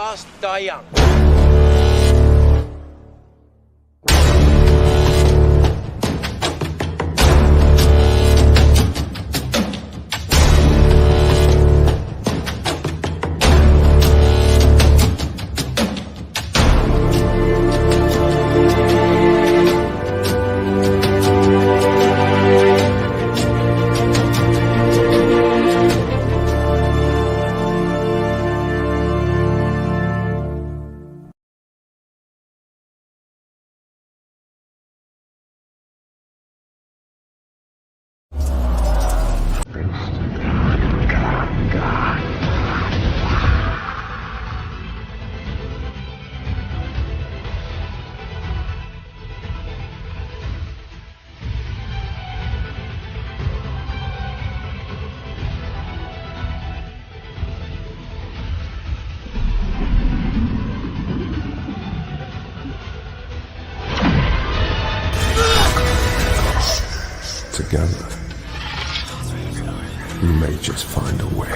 fast, die young. Together, we may just find a way.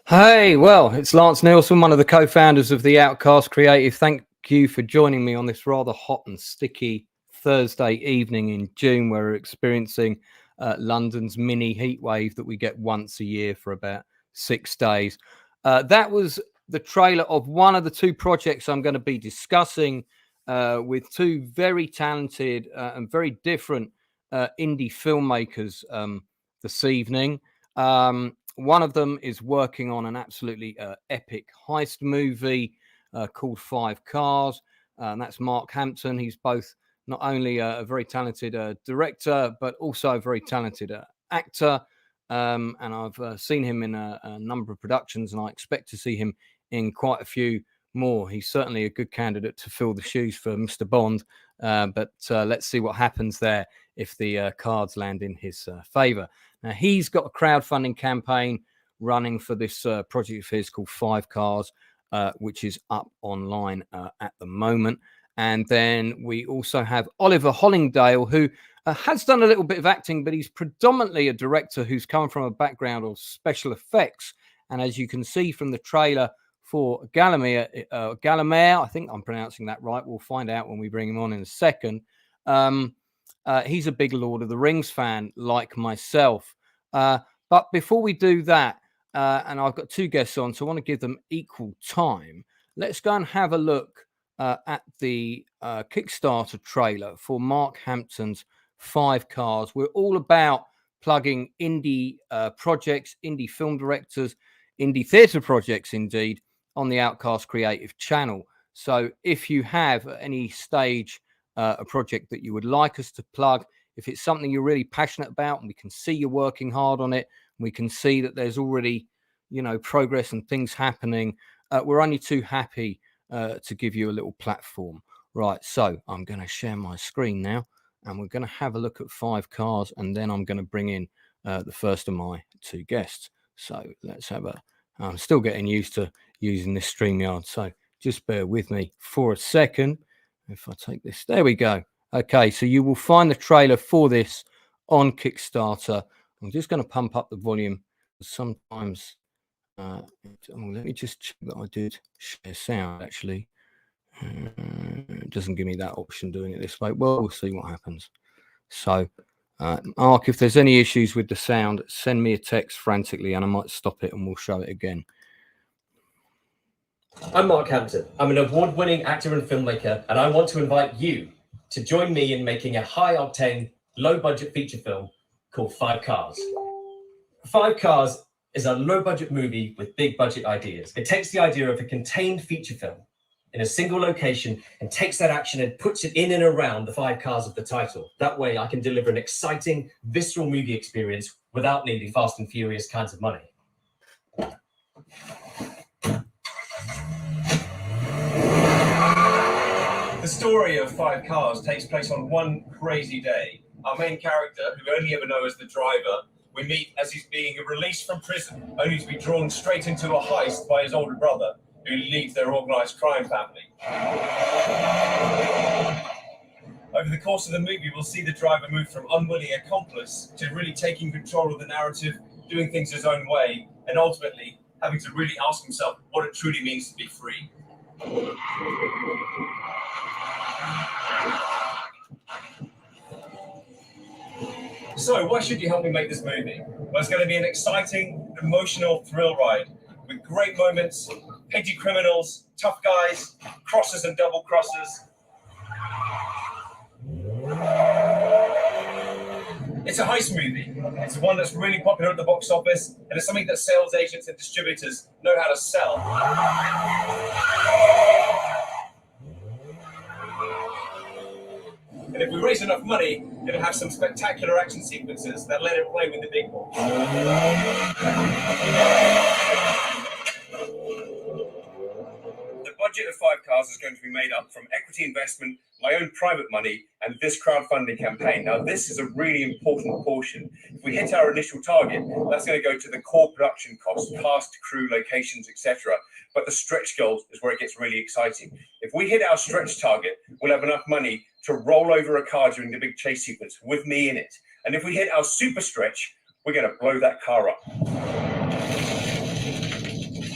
Hey, well, it's Lance Nielsen, one of the co-founders of the Outcast Creative. Thank you for joining me on this rather hot and sticky Thursday evening in June, where we're experiencing London's mini heat wave that we get once a year for about 6 days. That was the trailer of one of the two projects I'm going to be discussing with two very talented and very different indie filmmakers this evening. One of them is working on an absolutely epic heist movie called 5 Cars, and that's Mark Hampton. He's both not only a very talented director, but also a very talented actor. And I've seen him in a number of productions, and I expect to see him in quite a few more. He's certainly a good candidate to fill the shoes for Mr. Bond. But let's see what happens there if the cards land in his favor. Now, he's got a crowdfunding campaign running for this project of his called 5 Cars, which is up online at the moment. And then we also have Ollie Hollingdale, who has done a little bit of acting, but he's predominantly a director who's come from a background of special effects. And as you can see from the trailer for Gallowmere, I think I'm pronouncing that right. We'll find out when we bring him on in a second. He's a big Lord of the Rings fan, like myself. But before we do that, and I've got two guests on, so I want to give them equal time. Let's go and have a look at the Kickstarter trailer for Mark Hampton's 5 Cars. We're all about plugging indie projects, indie film directors, indie theatre projects, indeed, on the Outcast Creative channel. So if you have at any stage a project that you would like us to plug, if it's something you're really passionate about and we can see you're working hard on it, and we can see that there's already, progress and things happening, we're only too happy to give you a little platform. Right, so I'm going to share my screen now, and we're going to have a look at 5 Cars, and then I'm going to bring in the first of my two guests. So let's have I'm still getting used to using this StreamYard, so just bear with me for a second. If I take this, there we go. Okay, so you will find the trailer for this on Kickstarter. I'm just going to pump up the volume. Sometimes, let me just check that I did share sound, actually. It doesn't give me that option doing it this way. Well, we'll see what happens. So, Mark, if there's any issues with the sound, send me a text frantically and I might stop it and we'll show it again. I'm Mark Hampton. I'm an award-winning actor and filmmaker, and I want to invite you to join me in making a high-octane, low-budget feature film called 5 Cars. 5 Cars is a low-budget movie with big-budget ideas. It takes the idea of a contained feature film in a single location and takes that action and puts it in and around the 5 cars of the title. That way I can deliver an exciting, visceral movie experience without needing Fast and Furious kinds of money. The story of 5 Cars takes place on one crazy day. Our main character, who we only ever know as the driver, We meet as he's being released from prison, only to be drawn straight into a heist by his older brother, who leads their organised crime family. Over the course of the movie, we'll see the driver move from unwilling accomplice to really taking control of the narrative, doing things his own way, and ultimately having to really ask himself what it truly means to be free. So, why should you help me make this movie? Well, it's going to be an exciting, emotional thrill ride with great moments, petty criminals, tough guys, crossers and double crossers. It's a heist movie. It's one that's really popular at the box office, and it's something that sales agents and distributors know how to sell. And if we raise enough money, it'll have some spectacular action sequences that let it play with the big boys. The budget of 5 Cars is going to be made up from equity investment, my own private money, and this crowdfunding campaign. Now, this is a really important portion. If we hit our initial target, that's going to go to the core production costs, cast, crew, locations, etc. But the stretch goal is where it gets really exciting. If we hit our stretch target, we'll have enough money to roll over a car during the big chase sequence with me in it. And if we hit our super stretch, we're going to blow that car up.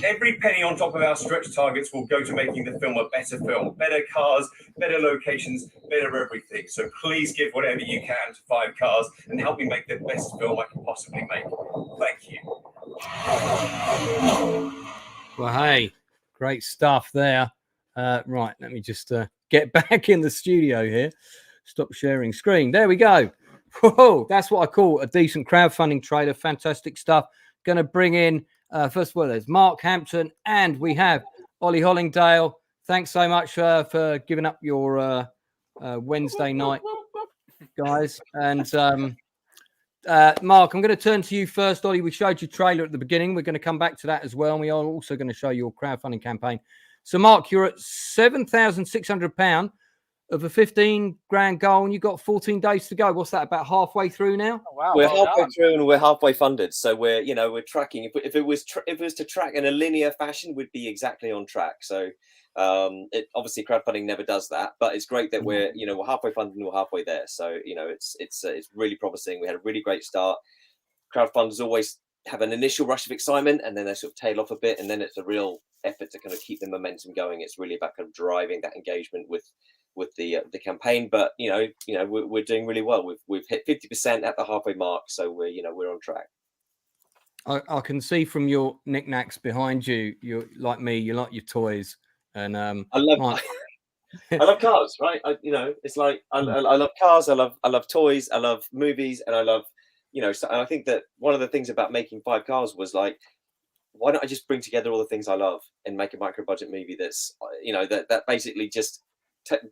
Every penny on top of our stretch targets will go to making the film a better film. Better cars, better locations, better everything. So please give whatever you can to 5 Cars and help me make the best film I can possibly make. Thank you. Well, hey, great stuff there. Right, let me just get back in the studio here. Stop sharing screen. There we go. Whoa, that's what I call a decent crowdfunding trailer. Fantastic stuff. Going to bring in, first of all, there's Mark Hampton, and we have Ollie Hollingdale. Thanks so much for giving up your Wednesday night, guys. And Mark, I'm going to turn to you first. Ollie, we showed you trailer at the beginning. We're going to come back to that as well. And we are also going to show your crowdfunding campaign. So, Mark, you're at £7,600 of a 15 grand goal, and you've got 14 days to go. What's that, about halfway through now? Oh, wow, we're halfway through, and we're halfway funded. So we're tracking. If it was to track in a linear fashion, we'd be exactly on track. So obviously crowdfunding never does that, but it's great that we're halfway funded and we're halfway there. So it's really promising. We had a really great start. Crowdfunders always have an initial rush of excitement, and then they sort of tail off a bit, and then it's a real effort to kind of keep the momentum going. It's really about kind of driving that engagement with the campaign. But we're doing really well. We've hit 50% at the halfway mark, so we're on track. I can see from your knickknacks behind you, you're like me, you like your toys. And I love I love cars, right? It's like I love cars, I love toys, I love movies, and I love so I think that one of the things about making 5 Cars was like, why don't I just bring together all the things I love and make a micro budget movie that's that basically just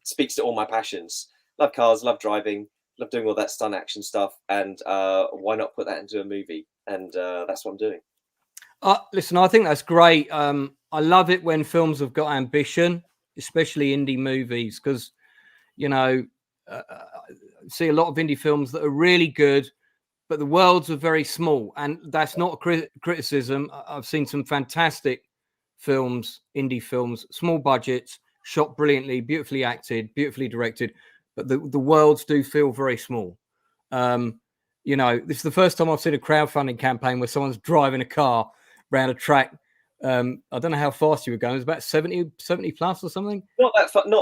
speaks to all my passions. Love cars, love driving, love doing all that stunt action stuff, and why not put that into a movie? And that's what I'm doing. Listen, I think that's great. I love it when films have got ambition, especially indie movies, because I see a lot of indie films that are really good, but the worlds are very small, and that's not a criticism. I've seen some fantastic films, indie films, small budgets, shot brilliantly, beautifully acted, beautifully directed, but the worlds do feel very small. This is the first time I've seen a crowdfunding campaign where someone's driving a car around a track. I don't know how fast you were going. It was about 70 plus or something. Not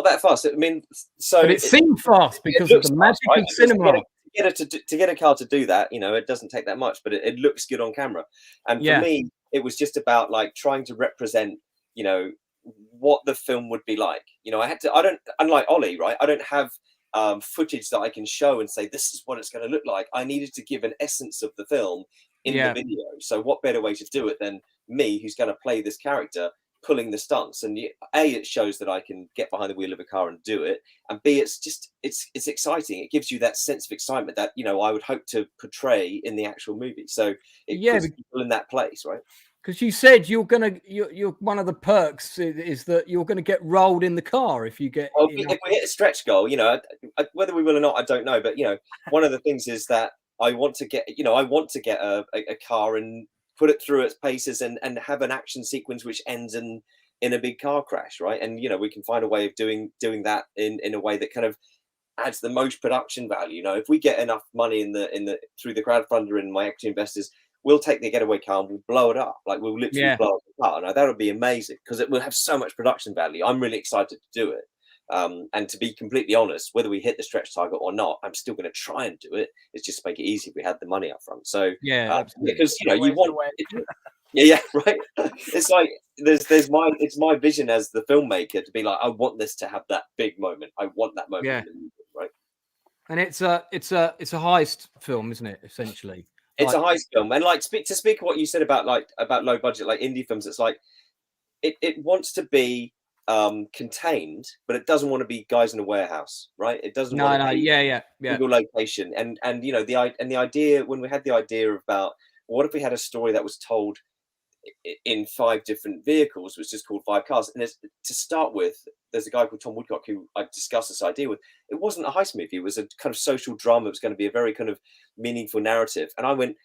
that fast. I mean, but it seemed fast because of the magic of cinema. To get a car to do that, it doesn't take that much, but it looks good on camera. And for me, it was just about like trying to represent, what the film would be like. Unlike Ollie, right? I don't have footage that I can show and say this is what it's going to look like. I needed to give an essence of the film in the video. So what better way to do it than me, who's going to play this character, pulling the stunts? And it shows that I can get behind the wheel of a car and do it, and B, it's exciting. It gives you that sense of excitement that I would hope to portray in the actual movie. So it puts people in that place, right? Because you said you're one of the perks is that you're going to get rolled in the car if you get. Well, if we hit a stretch goal, whether we will or not, I don't know. But one of the things is that I want to get a car and put it through its paces and have an action sequence which ends in a big car crash, right? And we can find a way of doing that in a way that kind of adds the most production value. If we get enough money through the crowdfunder and my equity investors, we'll take the getaway car and we'll blow it up. Like, we'll literally blow up the car. Now, that would be amazing because it will have so much production value. I'm really excited to do it. And to be completely honest, whether we hit the stretch target or not, I'm still going to try and do it. It's just to make it easy if we had the money up front. So because you want yeah, right. It's like it's my vision as the filmmaker to be like, I want this to have that big moment. I want that moment. Yeah. In the movie, right. And it's a heist film, isn't it? Essentially, it's a heist film. And like to speak what you said about low budget, like indie films, it's like it wants to be contained, but it doesn't want to be guys in a warehouse, right? It doesn't want to be single location. And the idea, when we had the idea about what if we had a story that was told in 5 different vehicles, was just called 5 Cars. And to start with, there's a guy called Tom Woodcock who I discussed this idea with. It wasn't a heist movie. It was a kind of social drama. It was going to be a very kind of meaningful narrative. And I went,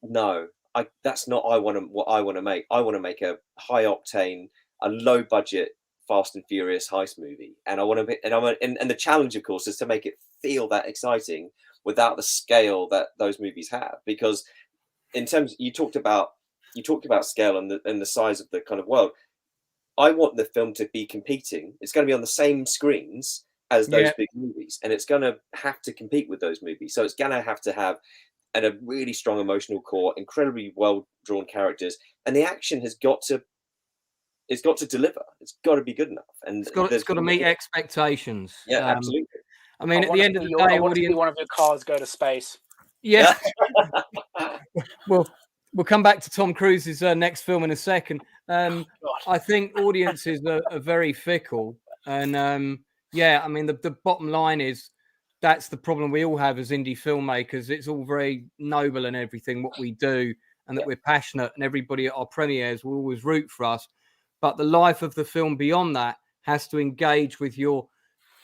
no, that's not what I want to make. I want to make a high octane, a low budget Fast and Furious heist movie. And I want to and the challenge, of course, is to make it feel that exciting without the scale that those movies have. Because in terms, you talked about scale and the size of the kind of world. I want the film to be competing. It's going to be on the same screens as those big movies, and it's going to have to compete with those movies. So it's going to have a really strong emotional core, incredibly well drawn characters, and the action has got to deliver. It's got to be good enough, and it's got to meet expectations. Yeah, absolutely. I mean, at the end of the day, I want to see one of your cars go to space. Yeah. Well, we'll come back to Tom Cruise's next film in a second. I think audiences are very fickle, and I mean, the bottom line is that's the problem we all have as indie filmmakers. It's all very noble and everything what we do, and that we're passionate, and everybody at our premieres will always root for us. But the life of the film beyond that has to engage with your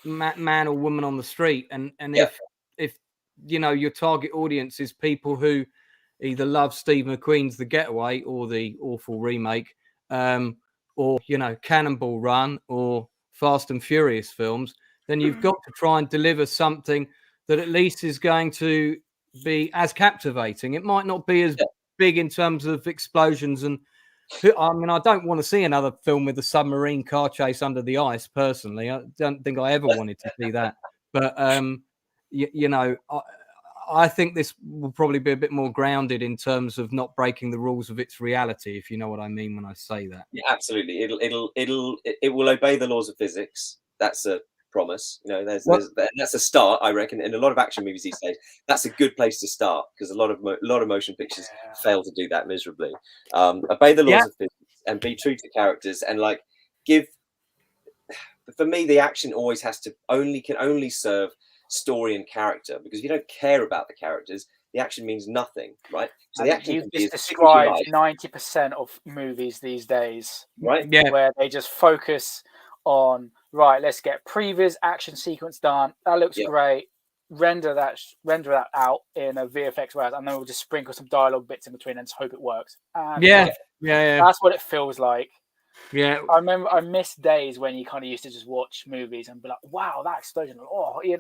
man or woman on the street, and if your target audience is people who either love Steve McQueen's The Getaway or the awful remake, or Cannonball Run or Fast and Furious films, then you've got to try and deliver something that at least is going to be as captivating. It might not be as big in terms of explosions, and I mean, I don't want to see another film with a submarine car chase under the ice. Personally, I don't think I ever wanted to see that. But I think this will probably be a bit more grounded in terms of not breaking the rules of its reality, if you know what I mean when I say that. Yeah, absolutely. It will obey the laws of physics. That's a promise. That's a start, I reckon. In a lot of action movies these days, that's a good place to start, because a lot of motion pictures fail to do that miserably. Obey the laws of physics and be true to characters, and give. For me, the action always can only serve story and character, because if you don't care about the characters, the action means nothing, right? So the action you've just described 90% of movies these days, right? Yeah, where they just focus on, right, let's get previous action sequence done. That looks great. Render that out in a VFX warehouse, and then we'll just sprinkle some dialogue bits in between and just hope it works. And yeah. That's what it feels like. Yeah, I remember I missed days when you kind of used to just watch movies and be like, "Wow, that explosion!" Oh, yeah,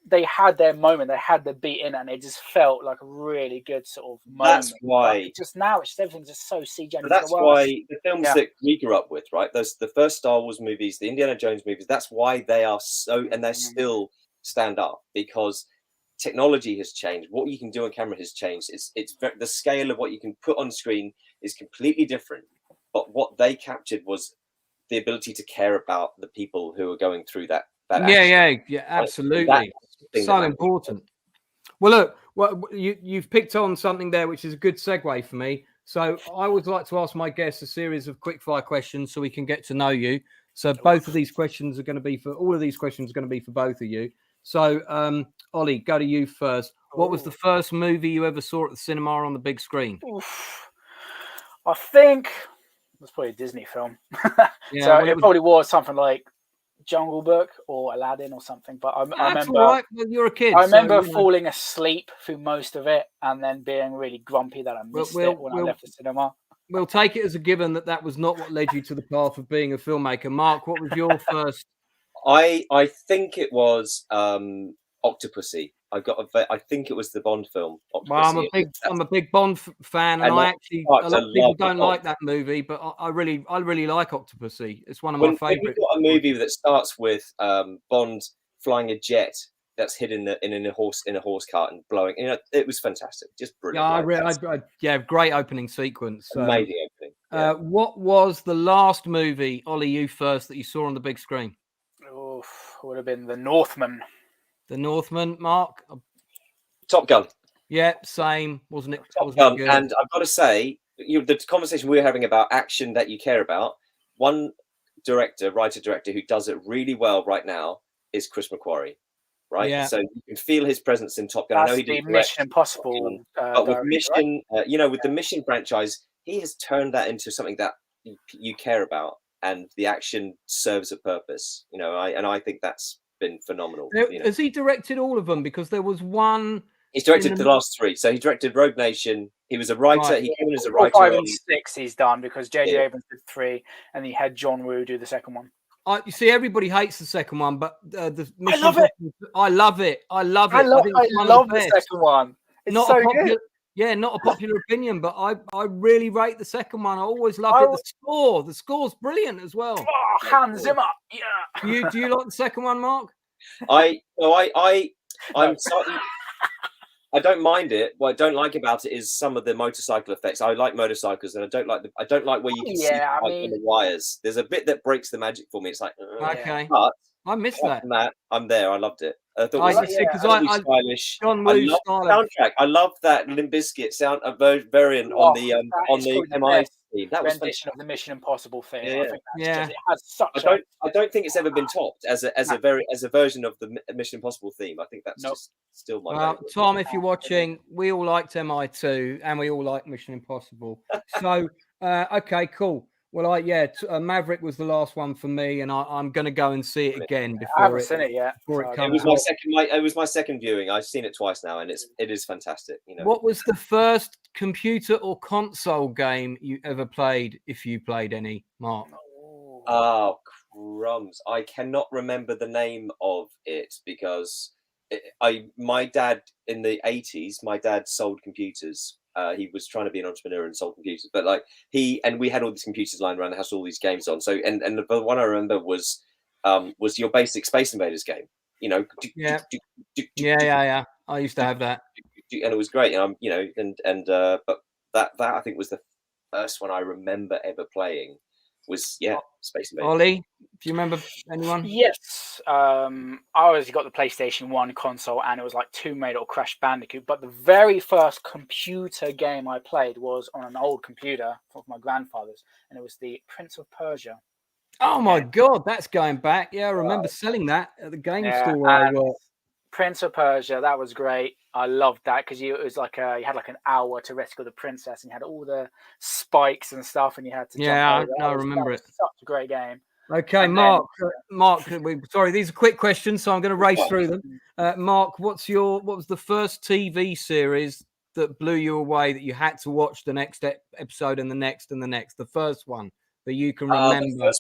they had their moment, they had the beat in it, and it just felt like a really good sort of moment. That's why everything's just so CGI. But that's why the films that we grew up with, right? The first Star Wars movies, the Indiana Jones movies. That's why they are so, and they still stand up, because technology has changed. What you can do on camera has changed. The scale of what you can put on screen is completely different. But what they captured was the ability to care about the people who are going through that. Yeah, absolutely. So important. Well, look, you've picked on something there, which is a good segue for me. So I always like to ask my guests a series of quickfire questions so we can get to know you. So all of these questions are going to be for both of you. So, Ollie, go to you first. What was the first movie you ever saw at the cinema on the big screen? I think it was probably a Disney film. So it probably was something like Jungle Book or Aladdin or something. But I That's remember, all right. Well, you're a kid. I remember so, falling asleep through most of it, and then being really grumpy that I missed it when I left the cinema. We'll take it as a given that was not what led you to the path of being a filmmaker. Mark, what was your first? I think it was Octopussy. I think it was the Bond film. Octopussy. Well, I'm a big Bond fan, and I actually a lot of people don't like that movie, but I really like Octopussy. It's one of my favourite. When you've got a movie that starts with Bond flying a jet that's hidden in a horse cart and blowing, it was fantastic, just brilliant. Yeah, great opening sequence. Amazing opening. Yeah. What was the last movie, Ollie, you first, that you saw on the big screen? Would have been The Northman. The Northman, Mark? Top Gun. Yeah, same, wasn't it? Top Gun. And I've got to say, the conversation we were having about action that you care about, one writer-director who does it really well right now is Chris McQuarrie, right? Yeah. So you can feel his presence in Top Gun. That's I know he did Mission Impossible. But with Mission, right? With the Mission franchise, he has turned that into something that you care about, and the action serves a purpose. I think that's been phenomenal. Has he directed all of them? Because there was one. He's directed the last three. So he directed Rogue Nation. He was a writer. Right. He came in as a writer. 5 and 6 he's done, because J.J. Abrams did 3, and he had John Woo do the second one. You see, everybody hates the second one, but the I love it. I love it. I love it. I love the second one. It's not so good. good. Yeah, not a popular opinion, but I really rate the second one. I always loved it. The score's brilliant as well. Oh, Hans Zimmer. Yeah. Do you like the second one, Mark? I'm sorry. I don't mind it. What I don't like about it is some of the motorcycle effects. I like motorcycles, and I don't like where you can see on the wires. There's a bit that breaks the magic for me. It's like, okay, but I missed that. I'm there. I loved it. I thought it was stylish. John Woo's soundtrack. I love that Limp Bizkit sound variant on the MI theme. That was rendition of the Mission Impossible thing. Yeah. I think that's it has such. I don't think it's ever been topped as a version of the Mission Impossible theme. I think that's just still my favorite. Tom, if you're watching, we all liked MI2 and we all like Mission Impossible. So okay, cool. Well, Maverick was the last one for me, and I'm going to go and see it again before I haven't seen it yet. It was my second viewing. I've seen it twice now, and it is fantastic. What was the first computer or console game you ever played, if you played any, Mark? Oh, crumbs! I cannot remember the name of it because my dad in the 80s, my dad sold computers. He was trying to be an entrepreneur and sold computers, but we had all these computers lying around the house, all these games on. So, and the one I remember was your basic Space Invaders game. Yeah. I used to have that, and it was great. But that I think was the first one I remember ever playing. Was Space Invaders. Ollie, do you remember anyone? Yes. I always got the PlayStation 1 console, and it was like Tomb Raider or Crash Bandicoot. But the very first computer game I played was on an old computer of my grandfather's, and it was the Prince of Persia. Oh my God, that's going back. Yeah, I remember selling that at the game store where I worked. Prince of Persia, that was great. I loved that because it was like you had like an hour to rescue the princess, and you had all the spikes and stuff, and you had to jump over. I remember it. Such a great game. Okay, and Mark. Sorry, these are quick questions, so I'm going to race through them. Mark, what was the first TV series that blew you away that you had to watch the next episode and the next and the next? The first one that you can remember.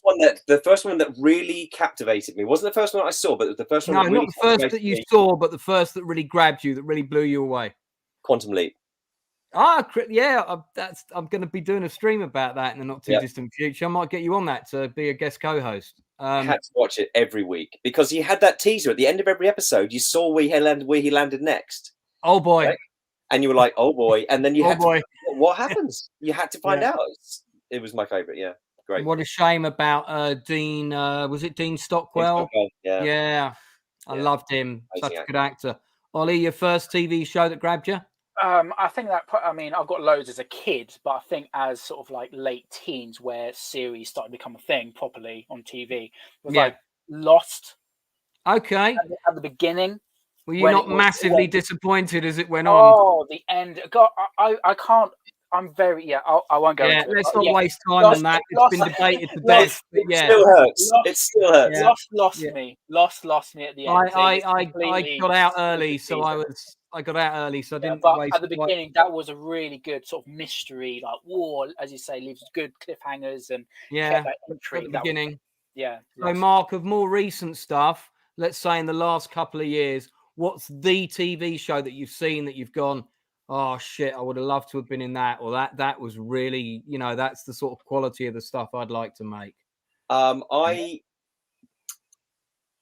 The first one that really captivated me wasn't the first one I saw, but the first one. No, that really not the first that you saw, but the first that really grabbed you, that really blew you away. Quantum Leap. I'm going to be doing a stream about that in the not too distant future. I might get you on that to be a guest co-host. I had to watch it every week because he had that teaser at the end of every episode. You saw where he landed next. Oh boy! Right? And you were like, oh boy! And then you had to, what happens? You had to find out. It was my favorite. Yeah. Great. What a shame about Dean. Was it Dean Stockwell? Yeah. I loved him. Such a good actor. Ollie, your first TV show that grabbed you? I think I've got loads as a kid, but I think as sort of like late teens, where series started to become a thing properly on TV, was like Lost. Okay. At the beginning. Were you not massively disappointed as it went on? Oh, the end. God, I can't. I'm very I won't go Yeah, into it. let's but not yeah, waste time Lost- on that. It's Lost- been debated to Lost- death. But It yeah, still hurts. Lost- It still hurts. Yeah. Lost Yeah. me. Lost me at the end. I got out early, so I got out early, so I didn't But waste. at the beginning, that was a really good sort of mystery, like war, as you say, leaves good cliffhangers and Yeah, kept that at intrigue. the That was- beginning. yeah. So, Mark, of more recent stuff, let's say in the last couple of years, what's the TV show that you've seen that you've gone, oh shit, I would have loved to have been in that, or that was really, that's the sort of quality of the stuff I'd like to make. Money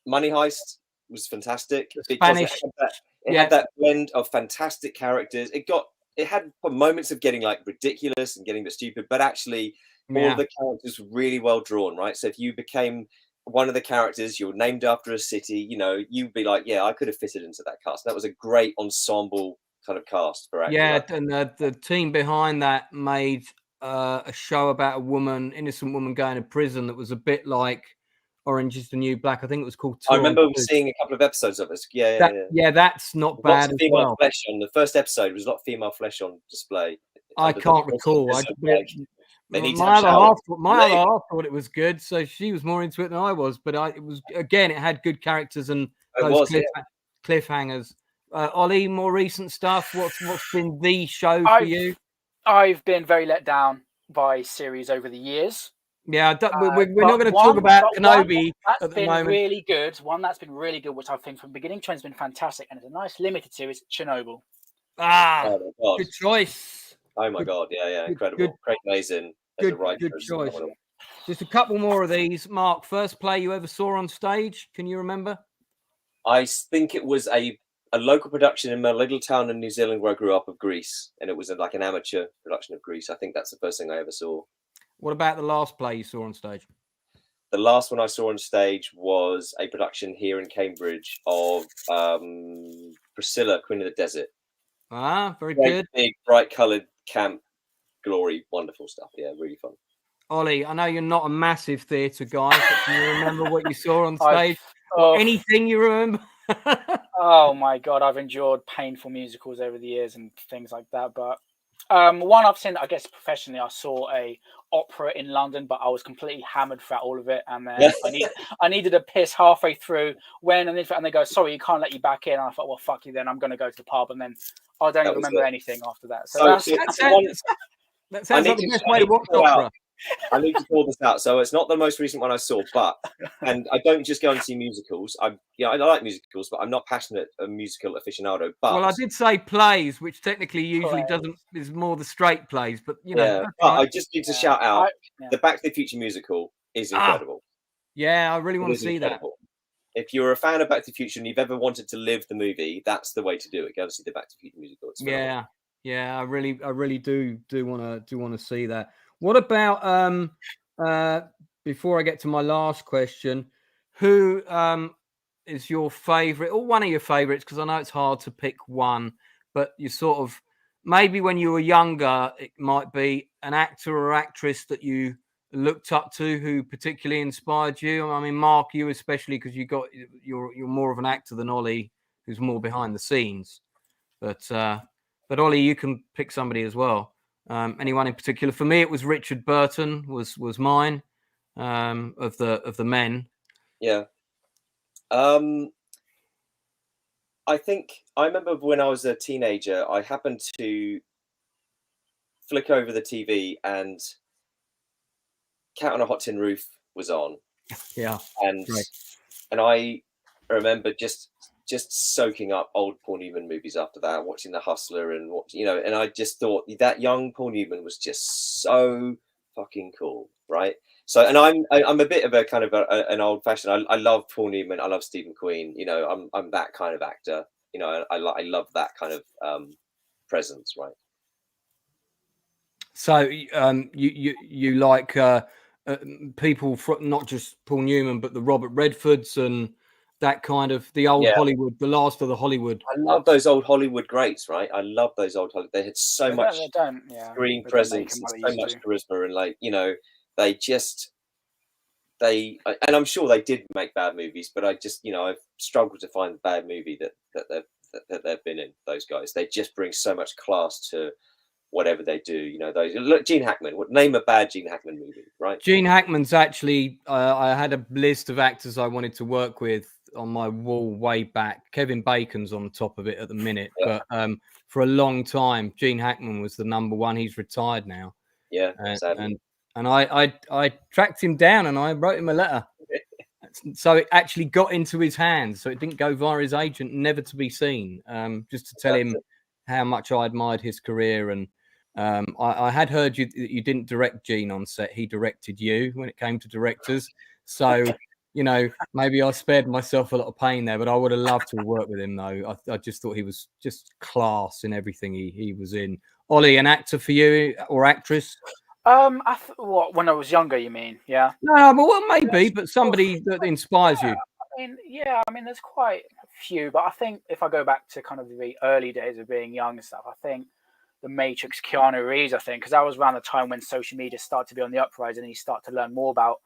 Heist was fantastic because it had that blend of fantastic characters. It had moments of getting like ridiculous and getting a bit stupid, but actually all of the characters were really well drawn, right? So if you became one of the characters, you're named after a city, you'd be like, yeah, I could have fitted into that cast. That was a great ensemble kind of cast for acting. Yeah, and the team behind that made a show about innocent woman going to prison that was a bit like Orange is the New Black. I think it was called I remember seeing a couple of episodes of it. Yeah, that's not bad as female well. flesh on the first episode was a lot of female flesh on display. I can't recall. My other half thought it was good, so she was more into it than I was. But it had good characters and those cliffhangers. Ollie, more recent stuff. What's been the show for you? I've been very let down by series over the years. Yeah, we're not going to talk about Kenobi at the moment. Really good. One that's been really good, which I think from beginning to end has been fantastic, and it's a nice limited series, Chernobyl. Good choice. Oh my god, yeah, incredible. Craig Mazin as a writer. Good choice. Just a couple more of these. Mark, first play you ever saw on stage? Can you remember? I think it was a local production in my little town in New Zealand where I grew up of Grease, and it was like an amateur production of Grease. I think that's the first thing I ever saw. What about the last play you saw on stage? The last one I saw on stage was a production here in Cambridge of Priscilla, Queen of the Desert. Very good. Big, bright-coloured camp, glory, wonderful stuff. Yeah, really fun. Ollie, I know you're not a massive theatre guy, but can you remember what you saw on stage? Anything you remember? Oh my god, I've endured painful musicals over the years and things like that. But one I've seen, I guess professionally, I saw a opera in London, but I was completely hammered throughout all of it, and then I needed a piss halfway through and they go, sorry, you can't let you back in. And I thought, well, fuck you then, I'm going to go to the pub, and then I don't even remember anything after that. So that sounds like the best way to watch opera. I need to call this out. So it's not the most recent one I saw, and I don't just go and see musicals. I like musicals, but I'm not passionate a musical aficionado. But I did say plays, which technically usually is more the straight plays, but but I just need to shout out the Back to the Future musical is incredible. Yeah, I really want to see that. If you're a fan of Back to the Future and you've ever wanted to live the movie, that's the way to do it. Go and see the Back to the Future musical. It's phenomenal. Yeah, I really do want to see that. What about before I get to my last question, who is your favorite or one of your favorites? Because I know it's hard to pick one, but you sort of maybe when you were younger, it might be an actor or actress that you looked up to who particularly inspired you. I mean, Mark, you especially, because you're more of an actor than Ollie, who's more behind the scenes. But Ollie, you can pick somebody as well. Anyone in particular? For me, it was Richard Burton was mine of the men. Yeah. I think I remember when I was a teenager, I happened to flick over the TV and Cat on a Hot Tin Roof was on. Yeah. And I remember just soaking up old Paul Newman movies after that, watching The Hustler and and I just thought that young Paul Newman was just so fucking cool, right? So, and I'm a bit of a kind of an old fashioned. I love Paul Newman. I love Stephen Queen. I'm that kind of actor. I love that kind of presence, right? So, you like people from not just Paul Newman, but the Robert Redfords and that kind of the old Hollywood, the last of the Hollywood. I love those old Hollywood greats, right? I love those old Hollywood. They had so much screen presence and so much charisma, and and I'm sure they did make bad movies, but I've struggled to find a bad movie that they've been in. Those guys, they just bring so much class to whatever they do. You know, those. Look, Gene Hackman. Name a bad Gene Hackman movie, right? Gene Hackman's actually. I had a list of actors I wanted to work with on my wall way back. Kevin Bacon's on the top of it at the minute, Yeah. but for a long time, Gene Hackman was the number one. He's retired now. Yeah, sadly. And I tracked him down and I wrote him a letter. So it actually got into his hands. So it didn't go via his agent, never to be seen. Just to tell him how much I admired his career. And I had heard you didn't direct Gene on set. He directed you when it came to directors. So, you know, maybe I spared myself a lot of pain there, but I would have loved to work with him, though. I just thought he was just class in everything he was in. Ollie, an actor for you or actress? When I was younger, you mean? Yeah. No, but well, maybe, but somebody that inspires you. I mean, there's quite a few, but I think if I go back to kind of the early days of being young and stuff, I think The Matrix, Keanu Reeves, because that was around the time when social media started to be on the uprise and you start to learn more about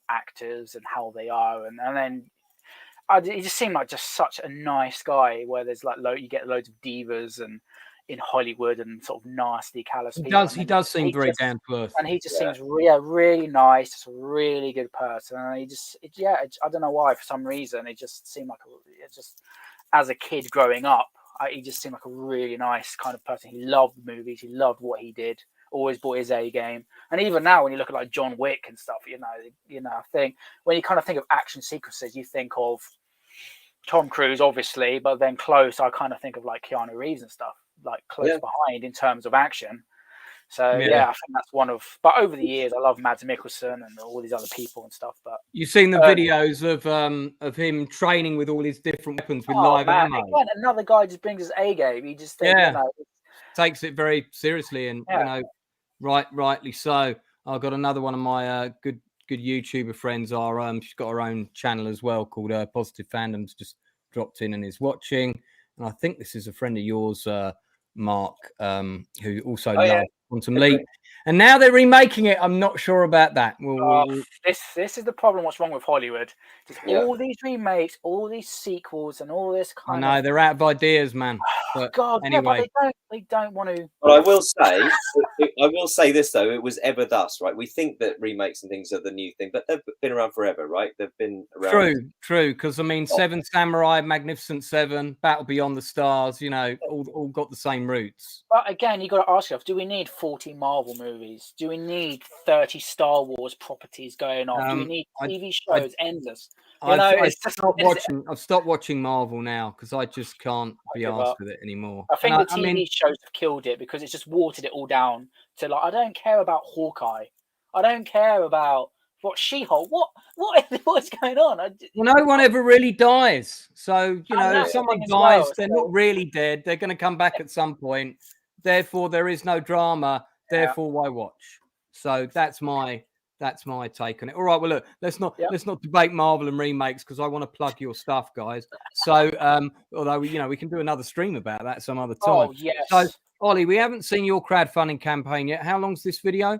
actors and how they are, and then he just seemed like just such a nice guy. Where there's like you get loads of divas and in Hollywood and sort of nasty, callous people. He does seem very down to earth, and he just seems really nice, just a really good person. And I don't know why, for some reason, it just seemed like as a kid growing up, he just seemed like a really nice kind of person. He loved movies, he loved what he did, always brought his A game. And even now, when you look at like John Wick and stuff, you know, I think when you kind of think of action sequences, you think of Tom Cruise, obviously, but then close, I kind of think of like Keanu Reeves and stuff, like close behind in terms of action. So I think that's one of. But over the years, I love Mads Mikkelsen and all these other people and stuff. But you've seen the videos of him training with all his different weapons with live ammo. Again, another guy just brings his A game. He just takes it very seriously, and you know, rightly so. I've got another one of my good YouTuber friends. She's got her own channel as well called Positive Fandoms. Just dropped in and is watching. And I think this is a friend of yours, Mark, who also loves Quantum Leap. And now they're remaking it. I'm not sure about that. This is the problem. What's wrong with Hollywood? All these remakes, all these sequels, and all this kind of. I know they're out of ideas, man. But God, anyway, but they don't want to. But I will say this though: it was ever thus, right? We think that remakes and things are the new thing, but they've been around forever, right? They've been around. True. Because I mean, Seven Samurai, Magnificent Seven, Battle Beyond the Stars, you know, all got the same roots. But again, you got to ask yourself: do we need 40 Marvel movies? Do we need 30 Star Wars properties going on? Do we need TV shows endless? I've stopped watching Marvel now because I just can't be asked with it anymore. I think the TV shows have killed it because it's just watered it all down to like, I don't care about Hawkeye. I don't care about what She-Hulk. What's going on? No one ever really dies. So, you know, if someone dies, they're not really dead. They're going to come back at some point. Therefore, there is no drama. Therefore, why watch? So that's my take on it. All right, well, look, let's not debate Marvel and remakes because I want to plug your stuff, guys. So, although we can do another stream about that some other time. Oh yes. So, Ollie, we haven't seen your crowdfunding campaign yet. How long's this video?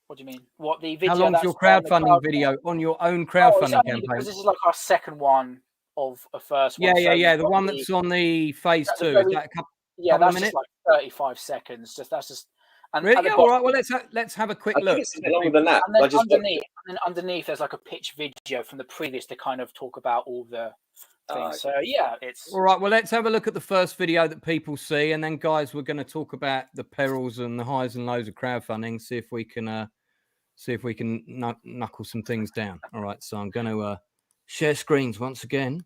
What do you mean? What the video? How long's your crowdfunding video on your own crowdfunding campaign? Because this is like our second one of a first one. Yeah. The one that's on the phase 2. Is that a couple of minutes? Just like 35 seconds. Really? All right. Well, let's have a quick look. It's a bit longer than that. And then underneath, there's like a pitch video from the previous to kind of talk about all the things. So it's all right. Well, let's have a look at the first video that people see, and then, guys, we're going to talk about the perils and the highs and lows of crowdfunding. See if we can knuckle some things down. All right. So I'm going to share screens once again.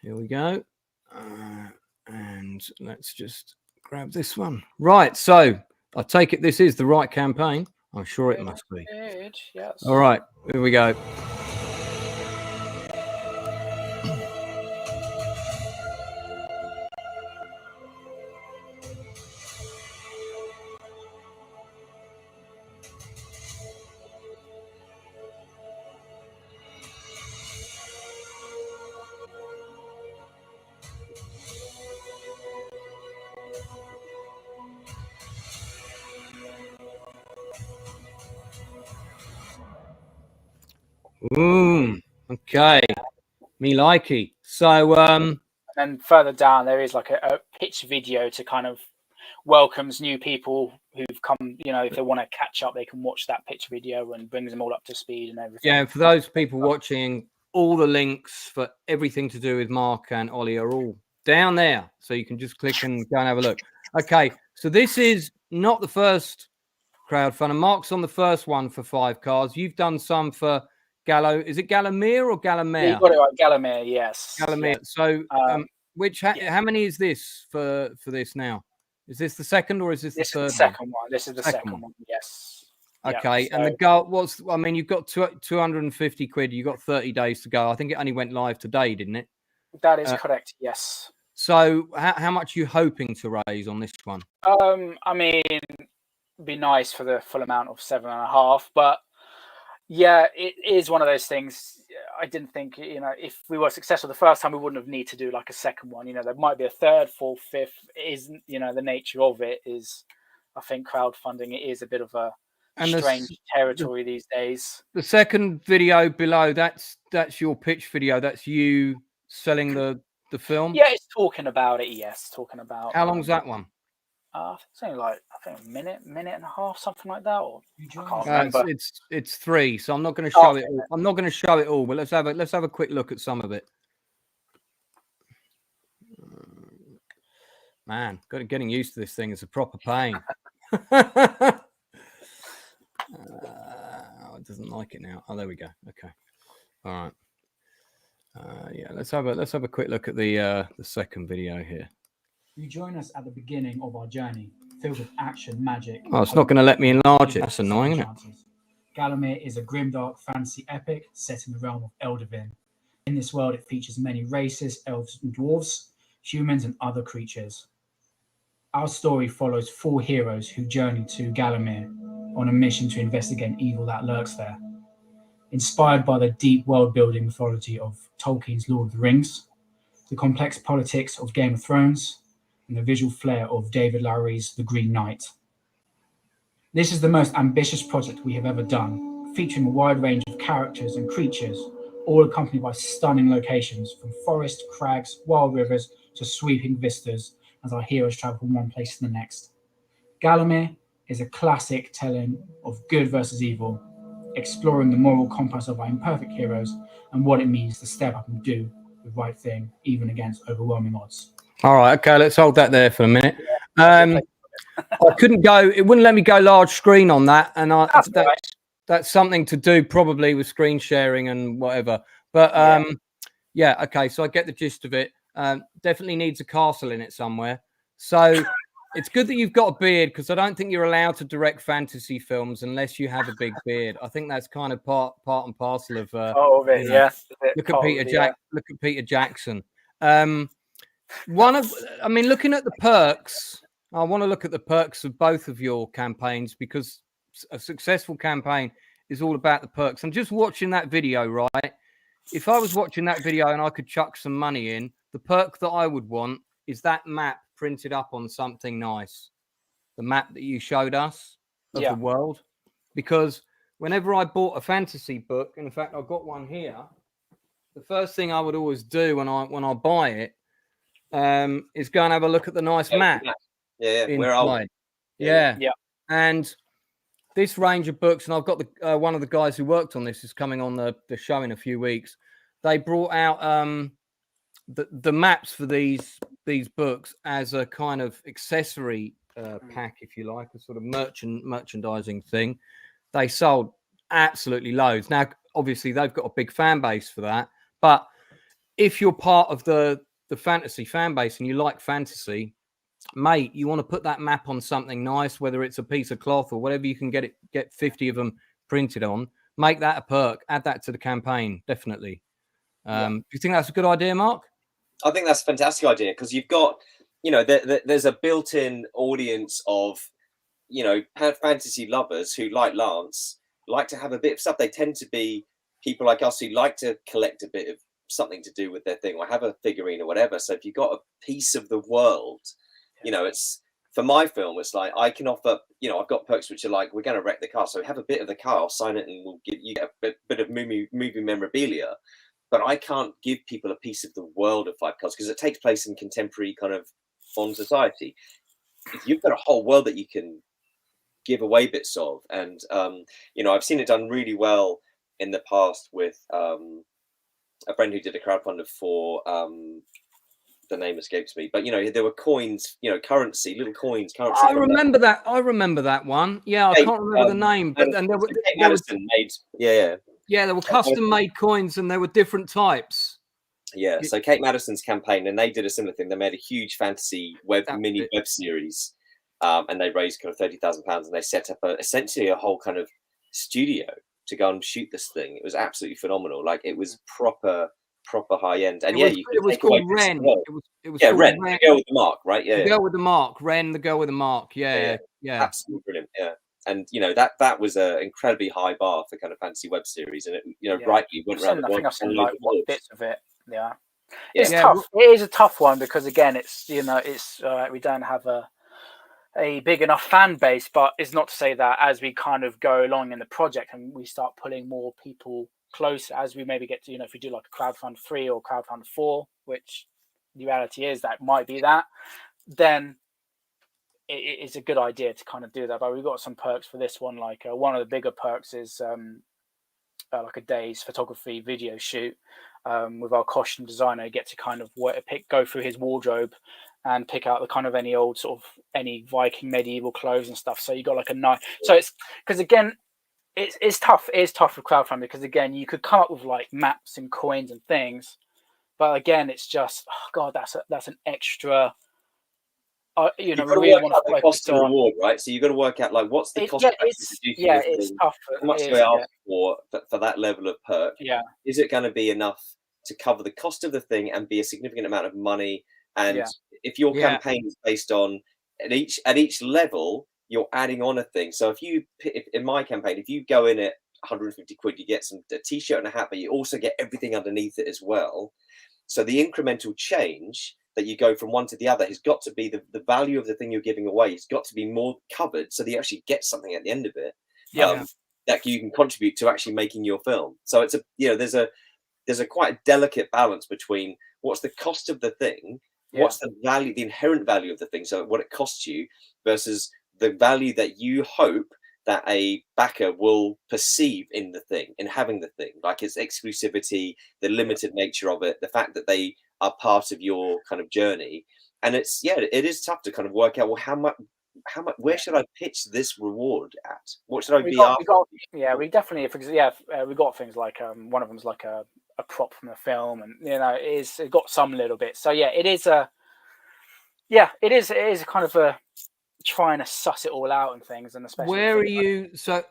Here we go, and let's just grab this one. Right, so I take it this is the right campaign. I'm sure it must be. Yes. All right, here we go. Okay, me likey. So And further down, there is like a pitch video to kind of welcomes new people who've come. You know, if they want to catch up, they can watch that pitch video and brings them all up to speed and everything. Yeah, for those people watching, all the links for everything to do with Mark and Ollie are all down there, so you can just click and go and have a look. Okay, so this is not the first crowdfunder. Mark's on the first one for 5 cars. You've done some for Is it Gallowmere or Gallowmere? Yeah, you got it right, Gallowmere. Yes, Gallowmere. Yeah. So, how many is this for this now? Is this the second or is this the third? Is the second one. This is the second one. Yes. Okay, yeah, and the goal you've got 250 quid. You've got 30 days to go. I think it only went live today, didn't it? That is correct. Yes. So, how much are you hoping to raise on this one? I mean, it'd be nice for the full amount of 7.5, but yeah, it is one of those things. I didn't think, if we were successful the first time, we wouldn't have need to do like a second one. There might be a third, fourth, fifth. It isn't, the nature of it is, I think crowdfunding, it is a bit of a strange territory these days. The second video below, that's your pitch video. That's you selling the film. Yeah, it's talking about it. Yes, talking about. How long's that one? It's only like a minute and a half, something like that. Or I can't remember. It's 3, so I'm not going to show it. I'm not going to show it all, but let's have a quick look at some of it. Man, getting used to this thing is a proper pain. It doesn't like it now. Oh, there we go. Okay, all right. Yeah, let's have a quick look at the second video here. You join us at the beginning of our journey, filled with action, magic. Oh, it's not going to let me enlarge it. That's annoying, isn't it? Gallowmere is a grimdark fantasy epic set in the realm of Eldervin. In this world, it features many races, elves and dwarves, humans and other creatures. Our story follows 4 heroes who journey to Gallowmere on a mission to investigate evil that lurks there. Inspired by the deep world-building mythology of Tolkien's Lord of the Rings, the complex politics of Game of Thrones, and the visual flair of David Lowery's The Green Knight. This is the most ambitious project we have ever done, featuring a wide range of characters and creatures, all accompanied by stunning locations, from forest, crags, wild rivers, to sweeping vistas, as our heroes travel from one place to the next. Gallowmere is a classic telling of good versus evil, exploring the moral compass of our imperfect heroes and what it means to step up and do the right thing, even against overwhelming odds. All right, okay, let's hold that there for a minute. I couldn't go; it wouldn't let me go large screen on that, and that's something to do probably with screen sharing and whatever. But yeah, okay, so I get the gist of it. Definitely needs a castle in it somewhere. So it's good that you've got a beard, because I don't think you're allowed to direct fantasy films unless you have a big beard. I think that's kind of part and parcel of. Yeah. Look at Peter Jackson. Looking at the perks, I want to look at the perks of both of your campaigns, because a successful campaign is all about the perks. I'm just watching that video, right? If I was watching that video and I could chuck some money in, the perk that I would want is that map printed up on something nice. The map that you showed us of the world. Because whenever I bought a fantasy book, and in fact, I've got one here, the first thing I would always do when I buy it, is go and have a look at the nice map. Where are we? Yeah. And this range of books, and I've got the one of the guys who worked on this is coming on the show in a few weeks. They brought out the maps for these books as a kind of accessory pack, if you like, a sort of merchandising thing. They sold absolutely loads. Now, obviously, they've got a big fan base for that, but if you're part of the fantasy fan base and you like fantasy, mate, you want to put that map on something nice, whether it's a piece of cloth or whatever you can get 50 of them printed on, make that a perk, add that to the campaign, definitely. Do you think that's a good idea, Mark? I think that's a fantastic idea, because you've got, there's a built-in audience of, fantasy lovers who, like Lance, like to have a bit of stuff. They tend to be people like us who like to collect a bit of something to do with their thing, or have a figurine or whatever. So if you've got a piece of the world, it's, for my film, it's like I can offer, I've got perks which are like, we're going to wreck the car, so have a bit of the car, I'll sign it, and we'll give you a bit of movie memorabilia. but I can't give people a piece of the world of 5 cards because it takes place in contemporary kind of modern society. If you've got a whole world that you can give away bits of, and I've seen it done really well in the past with a friend who did a crowdfunder for the name escapes me, but there were coins, currency, little coins, currency. I remember that. I remember that one. Yeah, I can't remember the name, but then there were custom made coins, and there were different types. Yeah, so Kate Madison's campaign, and they did a similar thing. They made a huge fantasy mini web series, and they raised kind of £30,000, and they set up essentially a whole kind of studio to go and shoot this thing. It was absolutely phenomenal. Like, it was proper high end. And it was called Ren. It was Ren, the girl with the mark, right? Yeah, the girl with the mark. Ren, the girl with the mark. Yeah. Absolutely brilliant. Yeah. And that was an incredibly high bar for kind of fantasy web series, and it rightly went around. I think I've seen like bits of it. Yeah. It's tough. It is a tough one because again, it's we don't have a big enough fan base, but it's not to say that as we kind of go along in the project and we start pulling more people closer, as we maybe get to, if we do like a crowdfund 3 or crowdfund 4, which the reality is that might be that, then it is a good idea to kind of do that. But we've got some perks for this one. Like one of the bigger perks is like a day's photography video shoot with our costume designer. You get to kind of go through his wardrobe and pick out the kind of any Viking medieval clothes and stuff. So you got like a nice. So it's because again, it's tough. It is tough with crowdfunding because again, you could come up with like maps and coins and things, but again, it's just that's an extra. You've got to work out the cost and reward, right? So you've got to work out like what's the cost. It's tough. How much do I ask for that level of perk? Yeah, is it going to be enough to cover the cost of the thing and be a significant amount of money? And if your campaign is based on at each level, you're adding on a thing. So if in my campaign, if you go in at 150 quid, you get a t-shirt and a hat, but you also get everything underneath it as well. So the incremental change that you go from one to the other has got to be the value of the thing you're giving away. It's got to be more covered so that you actually get something at the end of it that you can contribute to actually making your film. So it's there's a quite delicate balance between what's the cost of the thing, what's the value, the inherent value of the thing, so what it costs you, versus the value that you hope that a backer will perceive in the thing, in having the thing, like its exclusivity, the limited nature of it, the fact that they are part of your kind of journey. And it is tough to kind of work out, well, how much, where should I pitch this reward at? What should I be after? We definitely, we got things like one of them's like a prop from the film, and it got some little bit. So it is a kind of a trying to suss it all out and things, and especially where are you? So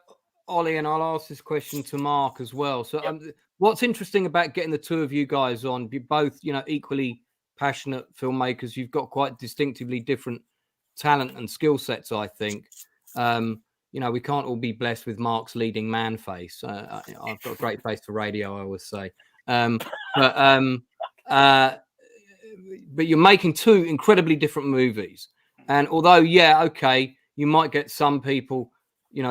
Ollie, and I'll ask this question to Mark as well. So what's interesting about getting the two of you guys on? You're both equally passionate filmmakers. You've got quite distinctively different talent and skill sets, I think. We can't all be blessed with Mark's leading man face. I've got a great face for radio, I always say. But you're making two incredibly different movies. And although, you might get some people,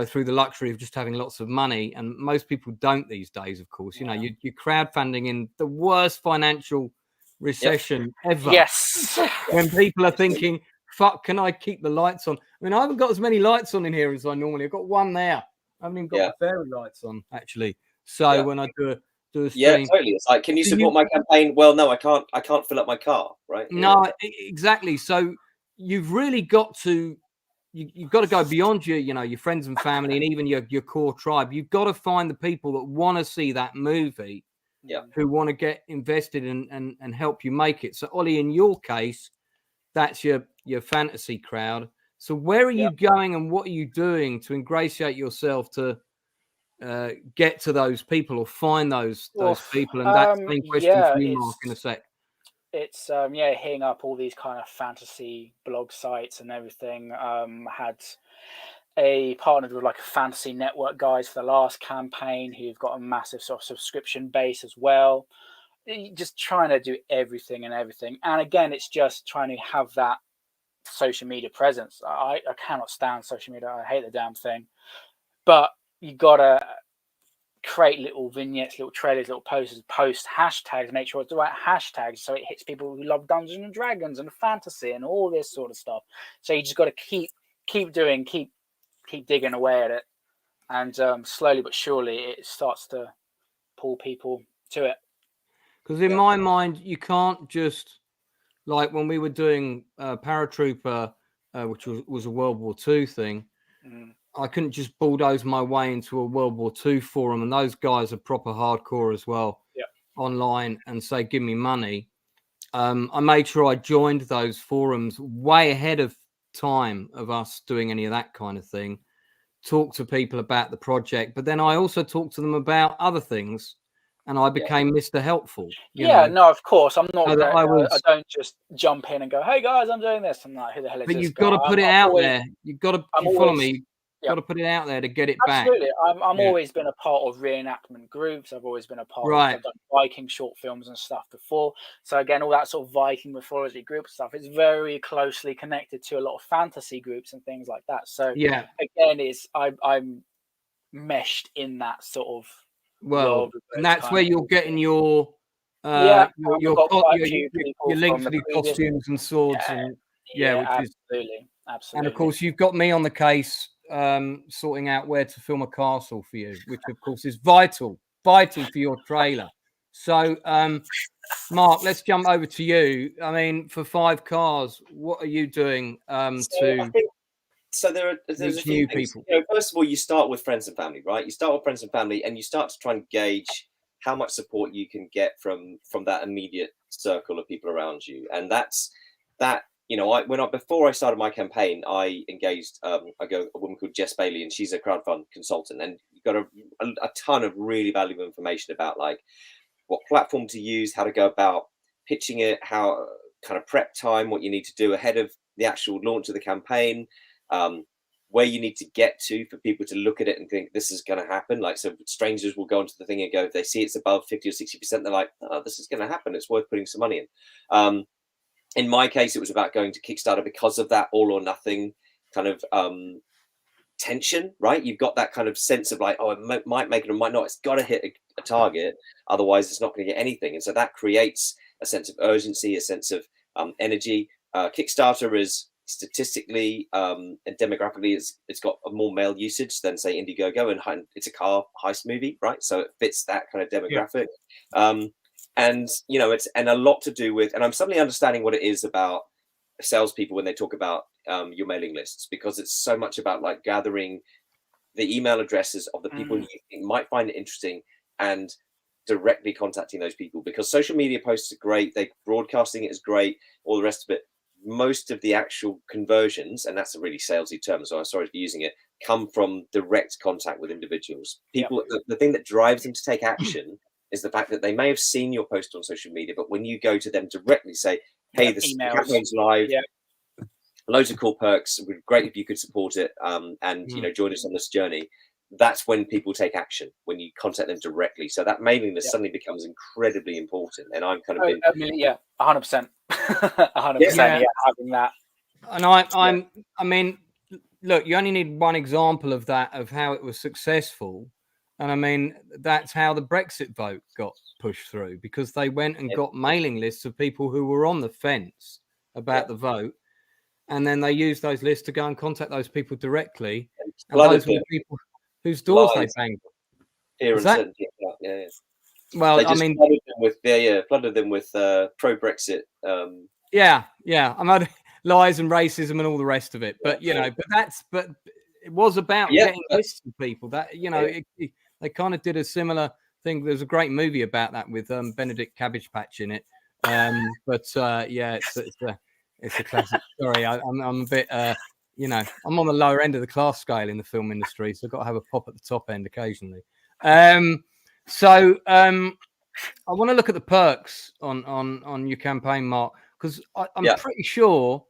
through the luxury of just having lots of money, and most people don't these days, of course. You're crowdfunding in the worst financial recession ever. Yes. When people are thinking, fuck, can I keep the lights on? I mean, I haven't got as many lights on in here as I normally. I've got one there. I haven't even got the fairy lights on, actually. So when I do a stream, totally. It's like, can you support my campaign? Well, no, I can't fill up my car, right? No, exactly. So you've really got to you've got to go beyond your friends and family and even your core tribe. You've got to find the people that want to see that movie, who want to get invested and help you make it. So Ollie, in your case, that's your fantasy crowd. So where are you going and what are you doing to ingratiate yourself to get to those people or find those people? And that's the same question for you, Mark, in a sec. It's hitting up all these kind of fantasy blog sites and everything. Had partnered with like a fantasy network guys for the last campaign who've got a massive sort of subscription base as well. Just trying to do everything. And again, it's just trying to have that social media presence. I cannot stand social media. I hate the damn thing. But you gotta create little vignettes, little trailers, little posters, post hashtags, make sure it's the right hashtags so it hits people who love Dungeons and Dragons and fantasy and all this sort of stuff. So you just got to keep digging away at it, and slowly but surely it starts to pull people to it. Because in my mind, you can't just, like when we were doing Paratrooper, which was a World War II thing, I couldn't just bulldoze my way into a World War II forum, and those guys are proper hardcore as well, online, and say, give me money. I made sure I joined those forums way ahead of time of us doing any of that kind of thing, talk to people about the project, but then I also talked to them about other things, and I became Mr. Helpful. No, of course. I'm not. So I don't just jump in and go, "Hey guys, I'm doing this." I'm like, "Who the hell is this?" But you've got to put it out there. You've got to follow me. Got to put it out there to get it back. Absolutely. I'm always been a part of reenactment groups. I've always been a part of, I've done Viking short films and stuff before. So again, all that sort of Viking mythology group stuff is very closely connected to a lot of fantasy groups and things like that. So again, I'm meshed in that sort of world. And that's where you're getting your links to the costumes and swords and absolutely. And of course you've got me on the case sorting out where to film a castle for you, which of course is vital for your trailer. So Mark, let's jump over to you. I mean, for 5 Cars, what are you doing there's a few people. First of all, you start with friends and family, right? You start with friends and family, and you start to try and gauge how much support you can get from that immediate circle of people around you. And that's that. Before I started my campaign, I engaged a woman called Jess Bailey, and she's a crowdfund consultant, and you got a ton of really valuable information about like what platform to use, how to go about pitching it, how kind of prep time, what you need to do ahead of the actual launch of the campaign, where you need to get to for people to look at it and think this is going to happen. Like, so strangers will go onto the thing and go, if they see it's above 50 or 60%, they're like, oh, this is going to happen. It's worth putting some money in. In my case, it was about going to Kickstarter because of that all or nothing kind of tension, right? You've got that kind of sense of like, oh, it might make it or might not. It's got to hit a target. Otherwise, it's not going to get anything. And so that creates a sense of urgency, a sense of energy. Kickstarter is statistically and demographically, it's got a more male usage than, say, Indiegogo, and it's a car heist movie, right? So it fits that kind of demographic. And it's a lot to do with, and I'm suddenly understanding what it is about salespeople when they talk about your mailing lists, because it's so much about like gathering the email addresses of the people you think might find it interesting and directly contacting those people. Because social media posts are great, broadcasting it is great, all the rest of it. Most of the actual conversions, and that's a really salesy term, so I'm sorry for using it, come from direct contact with individuals. People, the thing that drives them to take action is the fact that they may have seen your post on social media, but when you go to them directly, say, hey, this campaign's live, loads of cool perks, it would be great if you could support it, and join us on this journey. That's when people take action, when you contact them directly. So that mailing list suddenly becomes incredibly important. And I'm kind of 100%. 100%, having that. And I mean, look, you only need one example of that, of how it was successful. And I mean, that's how the Brexit vote got pushed through, because they went and got mailing lists of people who were on the fence about the vote. And then they used those lists to go and contact those people directly. And those were people whose doors they banged. Well, I mean, flooded them with pro-Brexit. I mean, lies and racism and all the rest of it. But but it was about getting lists of people that they kind of did a similar thing. There's a great movie about that with Benedict Cabbage Patch in it. It's a classic story. I'm a bit I'm on the lower end of the class scale in the film industry, so I've got to have a pop at the top end occasionally. I want to look at the perks on your campaign, Mark, because I'm pretty sure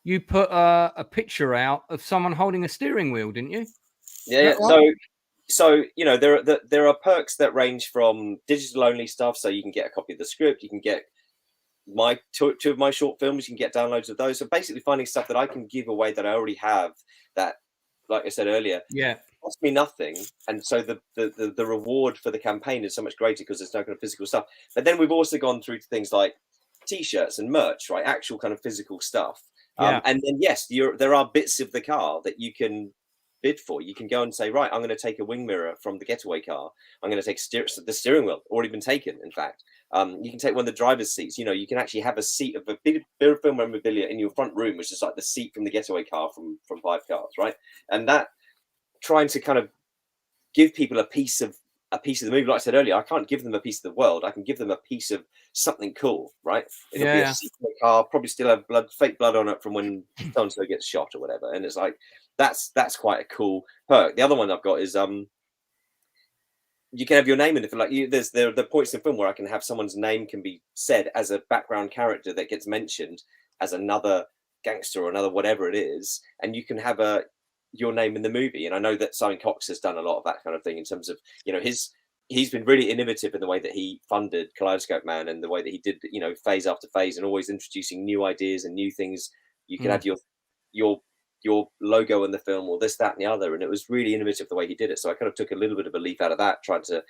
you put a picture out of someone holding a steering wheel, didn't you? Yeah. Right? So there are perks that range from digital only stuff, so you can get a copy of the script, you can get my two of my short films, you can get downloads of those. So basically finding stuff that I can give away that I already have, that, like I said earlier, cost me nothing, and so the reward for the campaign is so much greater because there's no kind of physical stuff. But then we've also gone through to things like T-shirts and merch, right? Actual kind of physical stuff. And then yes, there are bits of the car that you can bid for. You can go and say, right, I'm going to take a wing mirror from the getaway car. I'm going to take the steering wheel, already been taken, in fact. You can take one of the driver's seats. You can actually have a seat of a bit of film memorabilia in your front room, which is like the seat from the getaway car from 5 Cars, right? And that, trying to kind of give people a piece of the movie. Like I said earlier, I can't give them a piece of the world. I can give them a piece of something cool, right? It'll be a seat in the car, probably still have fake blood on it from when so-and-so gets shot or whatever. And it's like, that's quite a cool perk. The other one I've got is you can have your name in it. Like there's the points in the film where I can have someone's name can be said as a background character that gets mentioned as another gangster or another whatever it is, and you can have your name in the movie. And I know that Simon Cox has done a lot of that kind of thing in terms of, he's been really innovative in the way that he funded Kaleidoscope Man and the way that he did, phase after phase, and always introducing new ideas and new things. You can have your logo in the film or this, that, and the other. And it was really innovative the way he did it. So I kind of took a little bit of a leaf out of that, trying to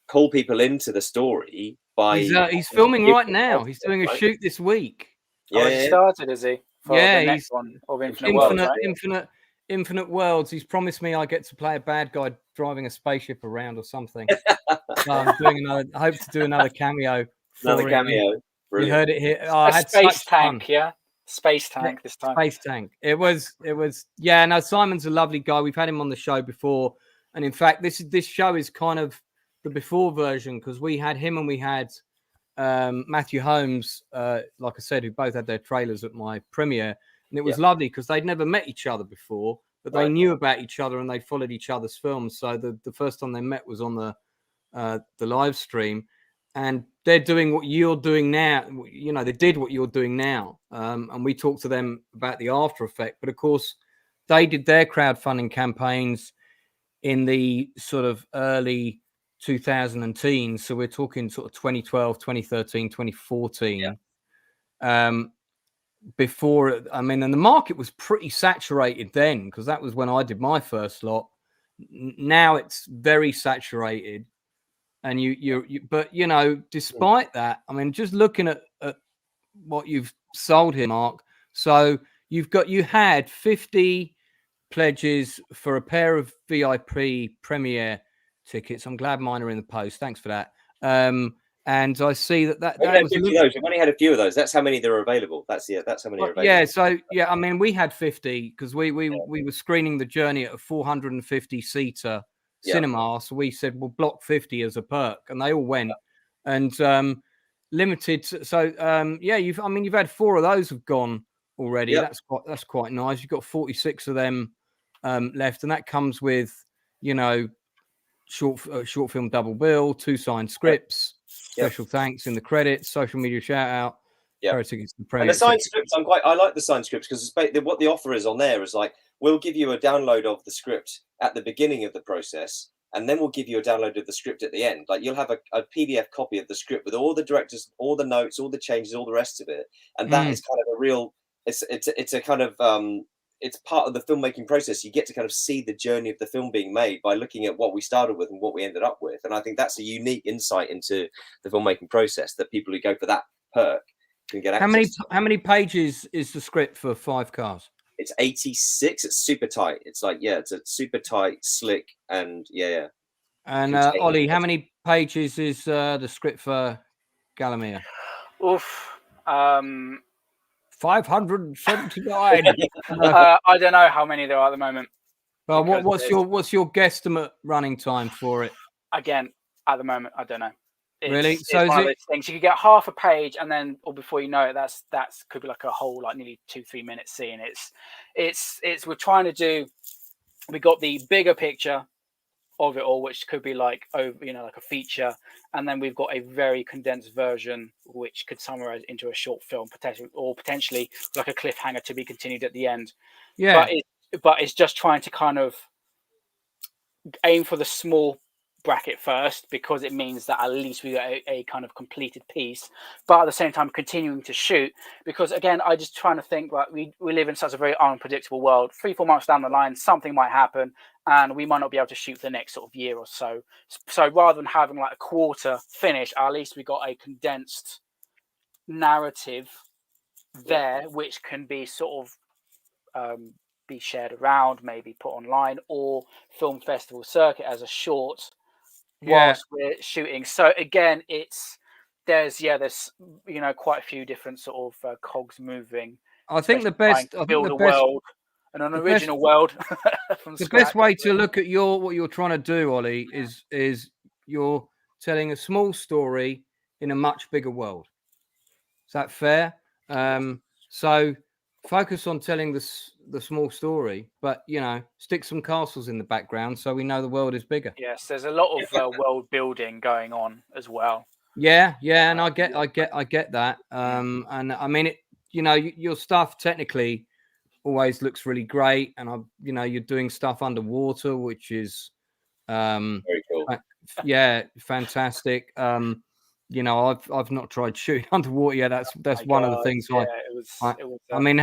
pull people into the story by... He's filming right now. He's doing a shoot this week. Yeah, he started, is he? For the next one of Infinite Worlds, right? Infinite Worlds. He's promised me I get to play a bad guy driving a spaceship around or something. So I'm doing I hope to do another cameo. Another cameo. You heard it here. Oh, a space tank, yeah. Space tank this time. Space tank. It was. Yeah. No, Simon's a lovely guy. We've had him on the show before, and in fact, this show is kind of the before version because we had him and we had Matthew Holmes, like I said, who both had their trailers at my premiere. And it was lovely because they'd never met each other before, but they knew about each other and they followed each other's films. So the first time they met was on the live stream, and they're doing what you're doing now. They did what you're doing now, and we talked to them about the after effect. But of course, they did their crowdfunding campaigns in the sort of early 2000 teens. So we're talking sort of 2012, 2013, 2014. Before, and the market was pretty saturated then because that was when I did my first lot. Now it's very saturated, and but despite that, just looking at what you've sold here, Mark. So you had 50 pledges for a pair of VIP premiere tickets. I'm glad mine are in the post. Thanks for that. And I see that we've only had a few of those. That's how many there are available. That's how many are available. Yeah, so we had 50 because we were screening The Journey at a 450 seater cinema. So we said we'll block 50 as a perk, and they all went. And limited. So you've had 4 of those have gone already. That's quite nice. You've got 46 of them left, and that comes with short film double bill, 2 signed scripts. Special thanks in the credits, social media shout out. And the signed scripts, I like the signed scripts because what the offer is on there is like, we'll give you a download of the script at the beginning of the process, and then we'll give you a download of the script at the end. Like you'll have a PDF copy of the script with all the directors, all the notes, all the changes, all the rest of it. And that is kind of a real, it's a kind of, it's part of the filmmaking process. You get to kind of see the journey of the film being made by looking at what we started with and what we ended up with. And I think that's a unique insight into the filmmaking process that people who go for that perk can get access to. How many pages is the script for 5 Cars? It's 86. It's super tight. It's like, it's a super tight, slick, and And Ollie, how many pages is the script for Gallowmere? 579. I don't know how many there are at the moment. Well, what's your guesstimate running time for it? Again, at the moment, I don't know. Really? It's one of those things. You could get half a page, and then, or before you know it, that's could be like a whole, like nearly 2-3 minute scene. It's we're trying to do. We got the bigger picture of it all, which could be like like a feature, and then we've got a very condensed version which could summarize into a short film, potentially like a cliffhanger to be continued at the end. But it's just trying to kind of aim for the small bracket first, because it means that at least we got a kind of completed piece, but at the same time continuing to shoot, because again, I just trying to think that we live in such a very unpredictable world. 3-4 months down the line, something might happen and we might not be able to shoot for the next sort of year or so. So rather than having like a quarter finish, at least we got a condensed narrative there, which can be sort of be shared around, maybe put online, or film festival circuit as a short whilst we're shooting. So again, there's quite a few different sort of cogs moving. I think the best, world, an original world from the scratch. best way to look at what you're trying to do, Ollie, is you're telling a small story in a much bigger world. Is that fair? So focus on telling the small story, but stick some castles in the background so we know the world is bigger. Yes, there's a lot of world building going on as well. Yeah, and I get that. And I mean, your stuff technically always looks really great, and you're doing stuff underwater, which is very cool. Yeah, fantastic. I've not tried shooting underwater yet. That's one of the things. I mean,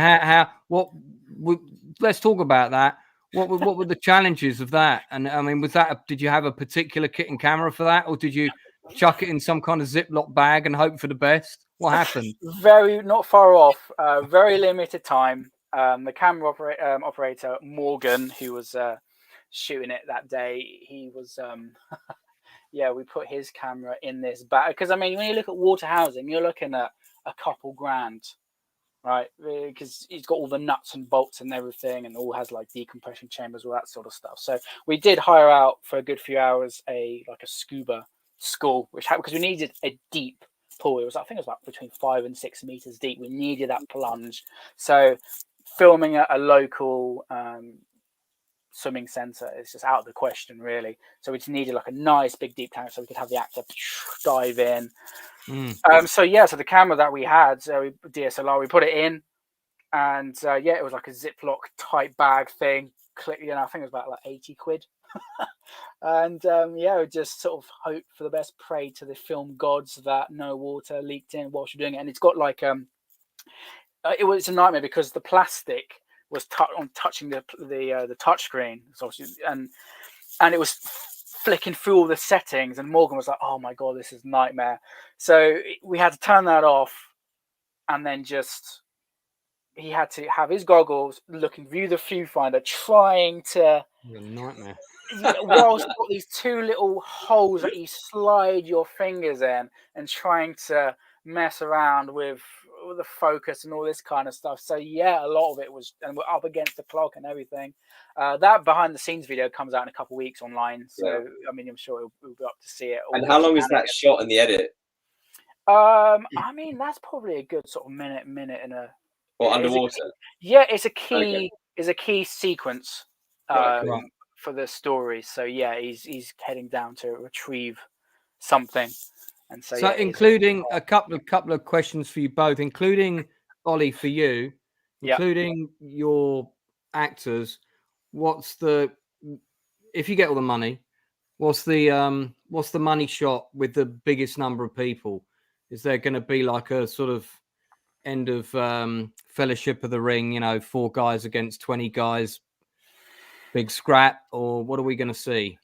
let's talk about that. What were the challenges of that? And I mean, did you have a particular kit and camera for that, or did you chuck it in some kind of Ziploc bag and hope for the best? What happened? Not far off. Very limited time. The camera operator Morgan, who was shooting it that day, he was we put his camera in this bag, because I mean, when you look at water housing, you're looking at a couple grand, right? Because he's got all the nuts and bolts and everything, and all has like decompression chambers, all that sort of stuff. So we did hire out for a good few hours a scuba school, because we needed a deep pool. I think it was about between 5 and 6 meters deep. We needed that plunge. So filming at a local swimming center is just out of the question, really. So we just needed like a nice big deep tank so we could have the actor dive in. So the camera that we had, DSLR, we put it in, and it was like a Ziploc type bag thing. I think it was about like 80 quid. And we just sort of hope for the best, pray to the film gods that no water leaked in whilst you're doing it. And it's got like it was a nightmare because the plastic was touching the touch screen, and it was flicking through all the settings, and Morgan was like, oh my god, this is a nightmare. So we had to turn that off, and then he had to have his goggles looking through the viewfinder, trying to nightmare. Whilst got these two little holes that you slide your fingers in, and trying to mess around with the focus and all this kind of stuff. So a lot of it was, and we're up against the clock and everything. That behind the scenes video comes out in a couple of weeks online. So I mean, I'm sure we'll be up to see it. And how long is that shot in the edit? I mean, that's probably a good sort of minute and a. Or underwater? It's a key. Is a key sequence for the story. So he's heading down to retrieve something. And so including a couple of questions for you both, including Ollie for you, including your actors. If you get all the money, what's the money shot with the biggest number of people? Is there going to be like a sort of end of Fellowship of the Ring, 4 guys against 20 guys, big scrap, or what are we going to see?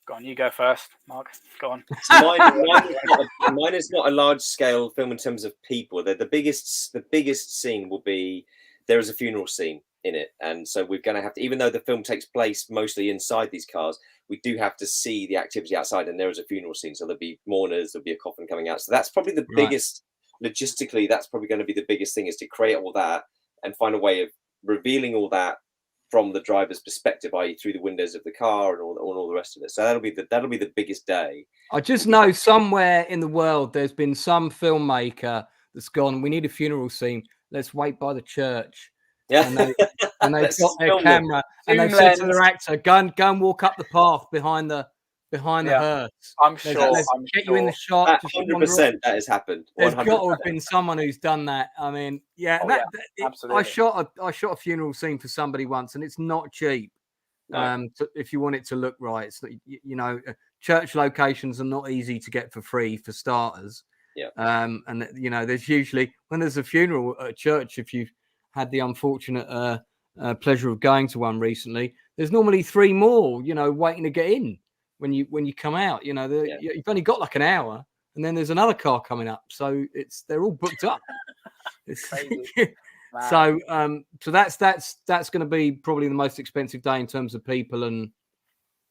Go on, you go first, Mark. Go on. So mine is not a large scale film in terms of people. The biggest scene will be, there is a funeral scene in it, and so we're going to have to, even though the film takes place mostly inside these cars, we do have to see the activity outside, and there is a funeral scene. So there'll be mourners, there'll be a coffin coming out. So that's probably the biggest. Logistically, that's probably going to be the biggest thing, is to create all that and find a way of revealing all that from the driver's perspective, i.e. through the windows of the car and all the rest of it. So that'll be the biggest day. I just know somewhere in the world there's been some filmmaker that's gone, we need a funeral scene, let's wait by the church. Yeah. And they've got their camera and they've said to their actor, go and walk up the path behind the hearse. I'm sure. Let's get you in the shot. 100% that has happened. 100%. There's got to have been someone who's done that. I mean, absolutely. I shot a funeral scene for somebody once, and it's not cheap. If you want it to look right, it's church locations are not easy to get for free for starters. Yeah. And there's usually, when there's a funeral at a church, if you've had the unfortunate pleasure of going to one recently, there's normally 3 more, waiting to get in when you come out. You've only got like an hour, and then there's another car coming up, so they're all booked up. It's Crazy. So that's going to be probably the most expensive day in terms of people and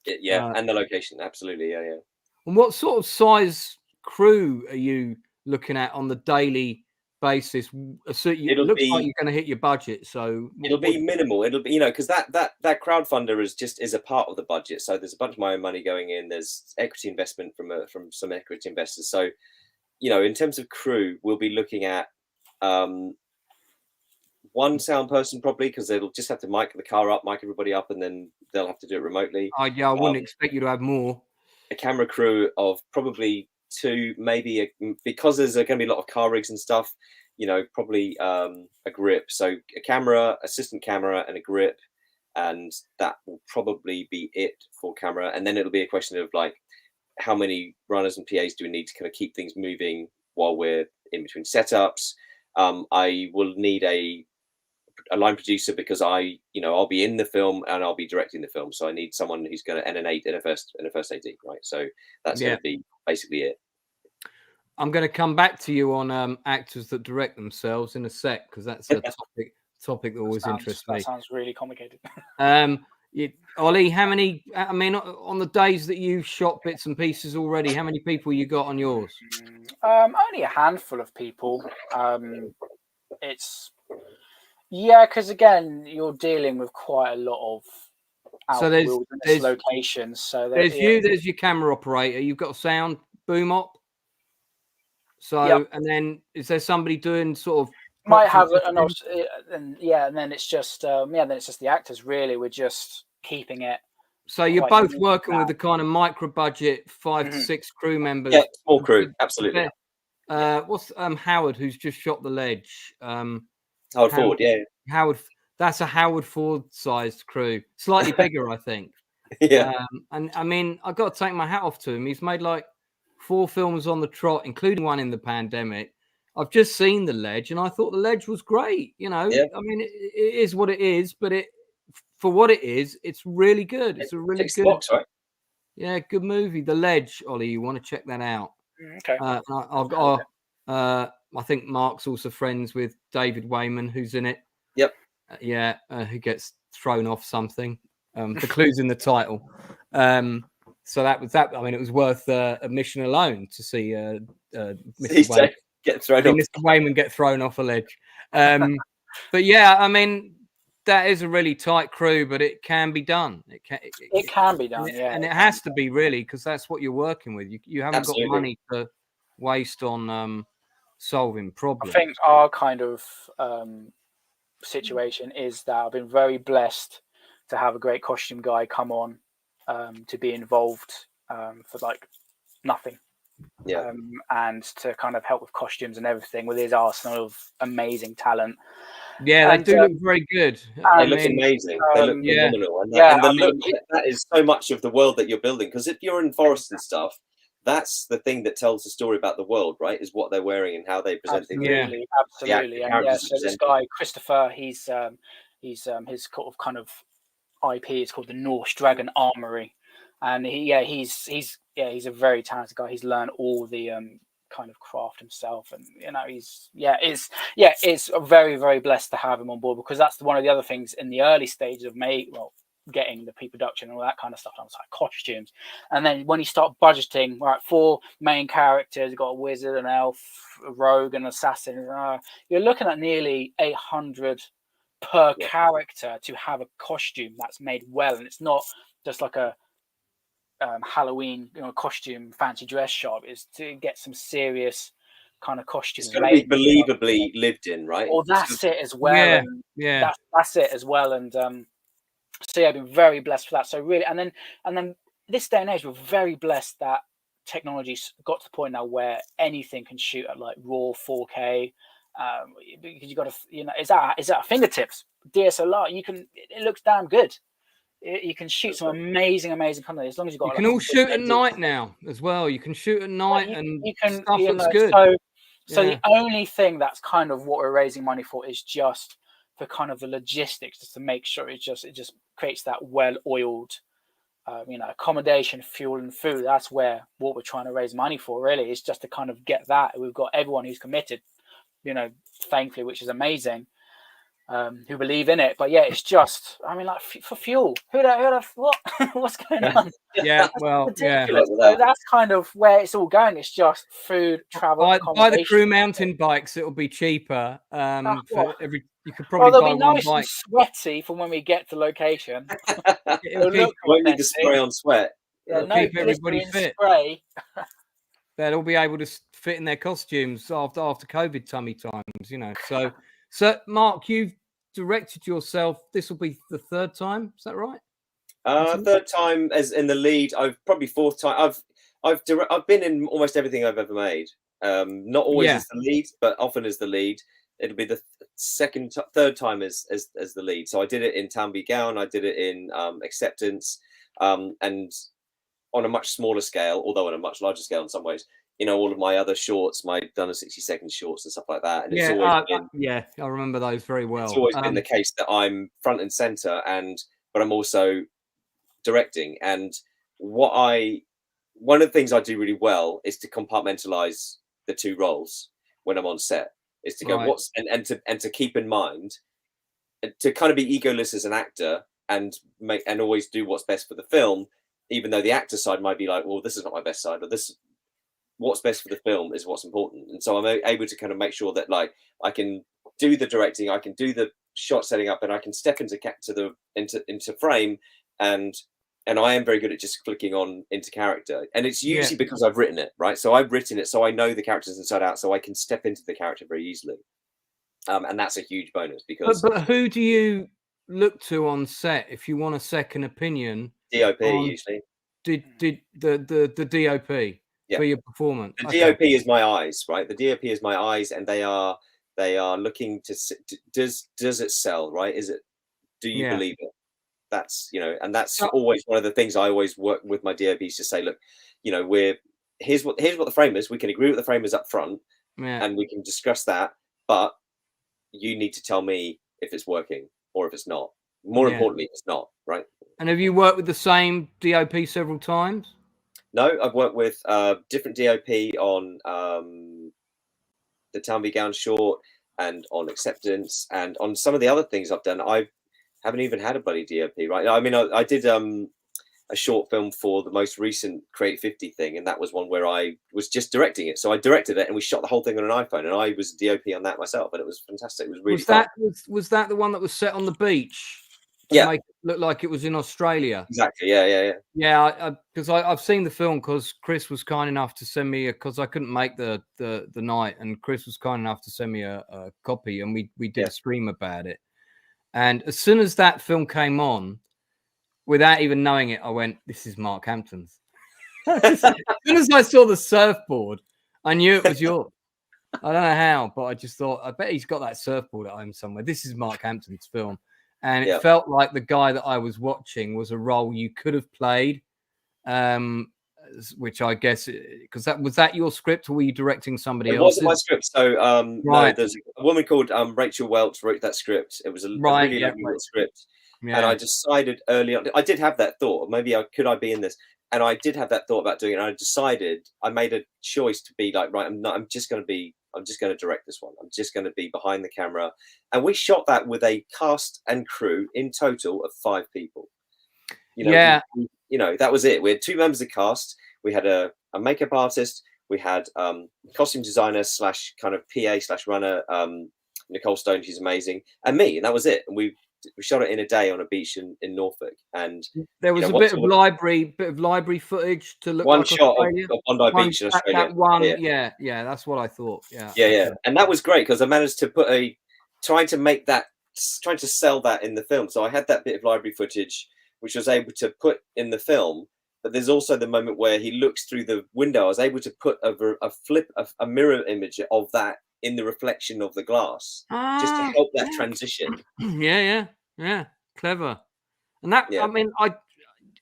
and the location. Absolutely, yeah. And what sort of size crew are you looking at on the daily basis? So it looks like you're going to hit your budget. So it'll be minimal. It'll be because that crowdfunder is a part of the budget. So there's a bunch of my own money going in. There's equity investment from some equity investors. So in terms of crew, we'll be looking at one sound person probably, because they'll just have to mic the car up, mic everybody up, and then they'll have to do it remotely. I wouldn't expect you to have more. A camera crew of probably 2, maybe because there's going to be a lot of car rigs and stuff. Probably a grip. So a camera, assistant camera, and a grip, and that will probably be it for camera. And then it'll be a question of like, how many runners and PAs do we need to kind of keep things moving while we're in between setups? I will need a line producer because I'll be in the film and I'll be directing the film, so I need someone who's going to emanate in a first AD, right? So that's going to be basically it. I'm going to come back to you on actors that direct themselves in a sec, because that's a topic that always interests me. That sounds really complicated. Ollie, how many? I mean, on the days that you've shot bits and pieces already, how many people you got on yours? Only a handful of people. Because again, you're dealing with quite a lot of there's locations. So there's your camera operator. You've got a sound boom op. So and then is there somebody doing sort of might have and then it's just the actors really. We're just keeping it. So you're both working with the kind of micro budget 5 to 6 crew members. Yeah, small crew, absolutely. What's Howard, who's just shot The Ledge? Howard Ford, yeah. Howard, that's a Howard Ford-sized crew, slightly bigger, I think. Yeah. And I mean, I've got to take my hat off to him. He's made like 4 films on the trot, including one in the pandemic. I've just seen The Ledge, and I thought The Ledge was great. I mean, it is what it is, but for what it is, it's really good. It's a really good, box, right? Yeah, good movie. The Ledge, Ollie. You want to check that out? Okay. I think Mark's also friends with David Wayman, who's in it. Yep. Who gets thrown off something. The clue's in the title. So that was that. I mean, it was worth admission alone to see Mr. Wayman get thrown off. Mr. Wayman get thrown off a ledge. But yeah, I mean, that is a really tight crew, but it can be done. It can be done, yeah. And it has to be, really, because that's what you're working with. You haven't got money to waste on solving problems. I think our kind of situation is that I've been very blessed to have a great costume guy come on to be involved for like nothing. Yeah. And to kind of help with costumes and everything with his arsenal of amazing talent. Yeah, they do look very good. They look amazing. They look phenomenal. And that is so much of the world that you're building. Because if you're in forest and stuff, that's the thing that tells the story about the world, right? Is what they're wearing and how they present things. Absolutely. And so this guy, Christopher, he's his kind of IP is called the Norse Dragon Armory. And he's a very talented guy. He's learned all the kind of craft himself, and it's very, very blessed to have him on board, because that's one of the other things in the early stages of getting the pre-production and all that kind of stuff. I was like costumes, and then when you start budgeting, right, 4 main characters, you've got a wizard, an elf, a rogue, and an assassin. You're looking at nearly 800 per character to have a costume that's made well, and it's not just like a Halloween costume fancy dress shop. Is to get some serious kind of costumes. It's going to be believably lived in, right? Well, that's it as well. That's it as well. And so I've been very blessed for that. So really, and then this day and age, we're very blessed that technology's got to the point now where anything can shoot at like raw 4K. Because you got to, it's at fingertips. DSLR, it looks damn good. You can shoot some amazing content as long as you've got. You can all shoot at night now as well. You can shoot at night, and you can, stuff looks good. So the only thing that's kind of what we're raising money for is just for kind of the logistics, just to make sure it just creates that well-oiled, accommodation, fuel, and food. That's what we're trying to raise money for. Really, is just to kind of get that. We've got everyone who's committed, thankfully, which is amazing. Who believe in it, but yeah, it's just, for fuel. What? What's going on? Yeah, well, yeah. So that's kind of where it's all going. It's just food, travel. Buy the crew mountain bikes. It'll be cheaper. You could probably they'll buy be one nice bike. and sweaty from when we get to location. Won't need to spray on sweat. Yeah, no, keep everybody fit. Spray. They'll all be able to fit in their costumes after COVID tummy times. So, Mark, you've directed yourself. This will be the third time. Is that right? Third time as in the lead. I've probably fourth time. I've been in almost everything I've ever made. Not always as the lead, but often as the lead. It'll be the third time as the lead. So I did it in Townby Gown. I did it in Acceptance, and on a much smaller scale, although on a much larger scale in some ways. All of my other shorts, my done a 60-second shorts and stuff like that. And it's always been, I remember those very well. It's always been the case that I'm front and center, but I'm also directing. And one of the things I do really well is to compartmentalize the two roles when I'm on set. Is to go and to keep in mind, to kind of be egoless as an actor and always do what's best for the film, even though the actor side might be like, well, this is not my best side, or this. What's best for the film is what's important, and so I'm able to kind of make sure that like I can do the directing, I can do the shot setting up, and I can step into frame, and I am very good at just clicking on into character, and it's usually because I've written it, right? So I've written it, so I know the characters inside out, so I can step into the character very easily, and that's a huge bonus because. But who do you look to on set if you want a second opinion? DOP usually. Did the DOP? For your performance. The DOP is my eyes, right? The DOP is my eyes, and they are looking to does it sell, right? Do you believe it? That's and that's always one of the things I always work with my DOPs to say, look, here's what the frame is. We can agree with the frame is up front, and we can discuss that, but you need to tell me if it's working or if it's not. More importantly, if it's not, right? And have you worked with the same DOP several times? No, I've worked with different DOP on the Townby Gown short and on Acceptance and on some of the other things I've done. I haven't even had a bloody DOP, right? I mean, I did a short film for the most recent Create 50 thing, and that was one where I was just directing it. So I directed it, and we shot the whole thing on an iPhone, and I was DOP on that myself, and it was fantastic. It was really fun. Was that the one that was set on the beach? Yeah, make it look like it was in Australia. Exactly. Yeah. Because I've seen the film because Chris was kind enough to send me because I couldn't make the night, and Chris was kind enough to send me a copy, and we did a stream about it. And as soon as that film came on, without even knowing it, I went, "This is Mark Hampton's." As soon as I saw the surfboard, I knew it was yours. I don't know how, but I just thought, I bet he's got that surfboard at home somewhere. This is Mark Hampton's film. And it felt like the guy that I was watching was a role you could have played, which I guess, because was that your script, or were you directing somebody else? It wasn't my script. So no, there's a woman called Rachel Welch wrote that script. It was a really lovely script. Yeah. And I decided early on, I did have that thought, maybe could I be in this? And I did have that thought about doing it. And I made a choice to be like, right, I'm just going to direct this one. I'm just going to be behind the camera. And we shot that with a cast and crew in total of 5 people. That was it. We had 2 members of the cast. We had a makeup artist. We had costume designer / kind of PA / runner, Nicole Stone. She's amazing. And me. And that was it. And we shot it in a day on a beach in Norfolk, and there was a bit of library footage to look one like shot Australia. of Bondi Beach in Australia. Yeah, that's what I thought. Yeah, and that was great because I managed to trying to sell that in the film. So I had that bit of library footage, which I was able to put in the film. But there's also the moment where he looks through the window. I was able to put a mirror image of that in the reflection of the glass, just to help that transition. Yeah, clever. And that, I mean,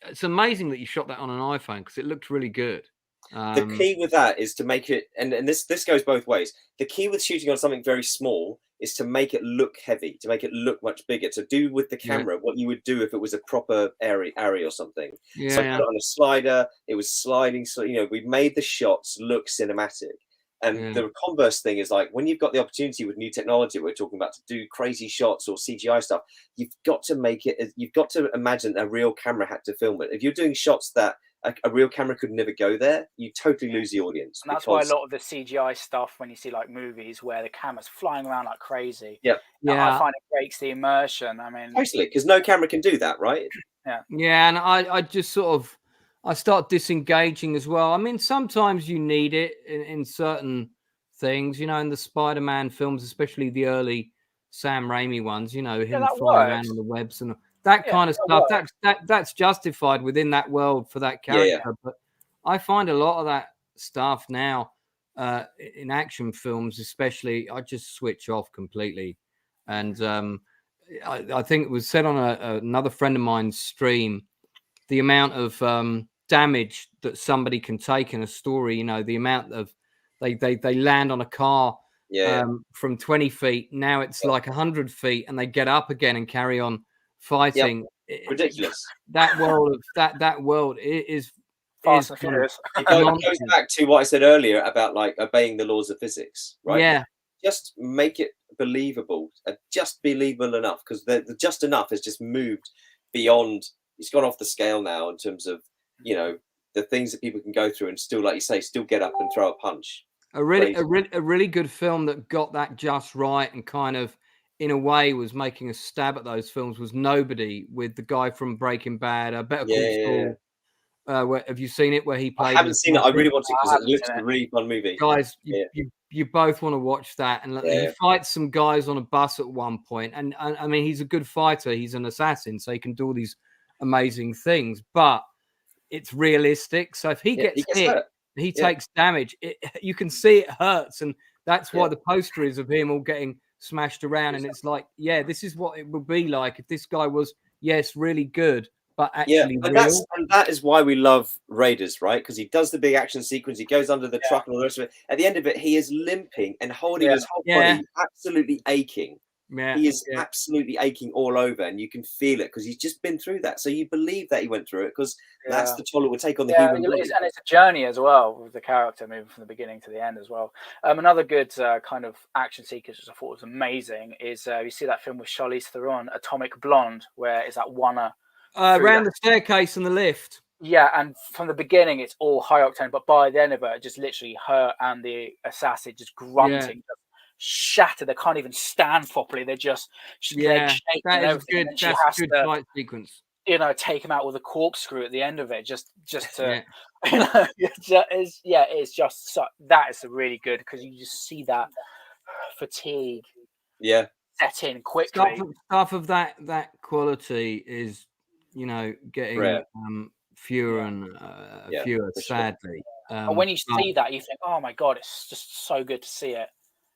it's amazing that you shot that on an iPhone because it looked really good. The key with that is to make it, and this goes both ways. The key with shooting on something very small is to make it look heavy, to make it look much bigger, to do with the camera what you would do if it was a proper Arri or something. So I put it on a slider, it was sliding. So, you know, we made the shots look cinematic. And the converse thing is like when you've got the opportunity with new technology, we're talking about to do crazy shots or CGI stuff, you've got to make it, you've got to imagine a real camera had to film it. If you're doing shots that a real camera could never go there, you totally lose the audience. And that's why a lot of the CGI stuff, when you see like movies where the camera's flying around like crazy, I find it breaks the immersion. I mean, totally, because no camera can do that, right? Yeah, and I just sort of I start disengaging as well. I mean, sometimes you need it in certain things, you know, in the Spider-Man films, especially the early Sam Raimi ones, you know, him flying around on the webs and that kind of stuff. That's justified within that world for that character. But I find a lot of that stuff now in action films, especially, I just switch off completely. And I think it was said on another friend of mine's stream, the amount of damage that somebody can take in a story, you know, the amount of they land on a car from 20 feet. Now it's like 100 feet and they get up again and carry on fighting. Ridiculous. That world of that world is Fast and Furious. It goes back to what I said earlier about like obeying the laws of physics, right? Yeah. Just make it believable, just believable enough, because the just enough has just moved beyond. It's gone off the scale now in terms of, you know, the things that people can go through and still, like you say, still get up and throw a punch. A really good film that got that just right and kind of, in a way, was making a stab at those films was Nobody, with the guy from Breaking Bad, Better Call Saul. Have you seen it? Where he played? I haven't seen it. I really want to because it looks a really fun movie. Guys, you both want to watch that. And he fights some guys on a bus at one point. And I mean, he's a good fighter. He's an assassin, so he can do all these amazing things. But it's realistic. So if he gets hit, hurt. He takes damage. You can see it hurts, and that's why the poster is of him all getting smashed around. And it's like, this is what it would be like if this guy was, really good, but actually real. And that is why we love Raiders, right? Because he does the big action sequence, he goes under the truck and all the rest of it. At the end of it, he is limping and holding his whole body, absolutely aching. Yeah, he is absolutely aching all over, and you can feel it because he's just been through that. So you believe that he went through it because that's the toll it would take on the human body. And it's a journey as well with the character moving from the beginning to the end as well. Another good kind of action sequence, which I thought was amazing, is you see that film with Charlize Theron, Atomic Blonde, where it's that one around the staircase and the lift. Yeah, and from the beginning it's all high octane, but by the end of it, just literally her and the assassin just grunting. Shattered. They can't even stand properly. They're just that is good. That's a good fight sequence. You know, take him out with a corkscrew at the end of it, just to you know, it's just so, that is really good because you just see that fatigue set in quickly. Stuff of that quality is, you know, getting fewer and fewer, sadly. And when you see that, you think, oh my god, it's just so good to see it.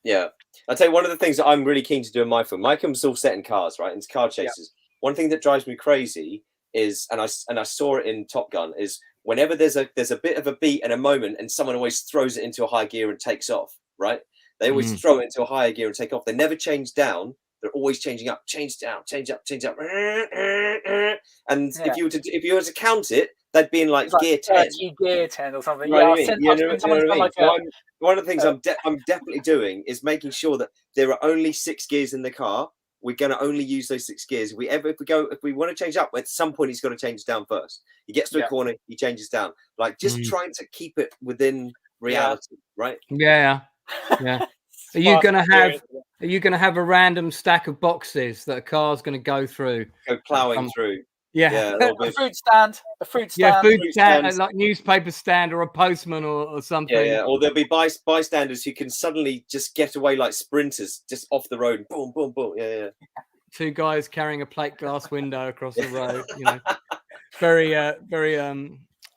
Yeah, I'll tell you one of the things that I'm really keen to do in my film. My film's all set in cars, right? And it's car chases. One thing that drives me crazy is, and I saw it in Top Gun, is whenever there's a bit of a beat and a moment, and someone always throws it into a high gear and takes off, right? They always throw it into a higher gear and take off. They never change down. They're always changing up, change down, change up, change up. And if you were to count it, they'd be in like gear 10. Gear 10 or something. You know what I mean? One of the things I'm definitely doing is making sure that there are only 6 gears in the car. We're going to only use those 6 gears. If we want to change up, at some point he's got to change down first. He gets to a corner, he changes down. Like just trying to keep it within reality, right? Yeah. Are you gonna have a random stack of boxes that a car's gonna go through? Go ploughing through. Yeah. A fruit stand. Yeah, food stand, like newspaper stand or a postman or something. Yeah. Or there'll be bystanders who can suddenly just get away like sprinters, just off the road. Boom, boom, boom. Yeah. 2 guys carrying a plate glass window across the road. You know, very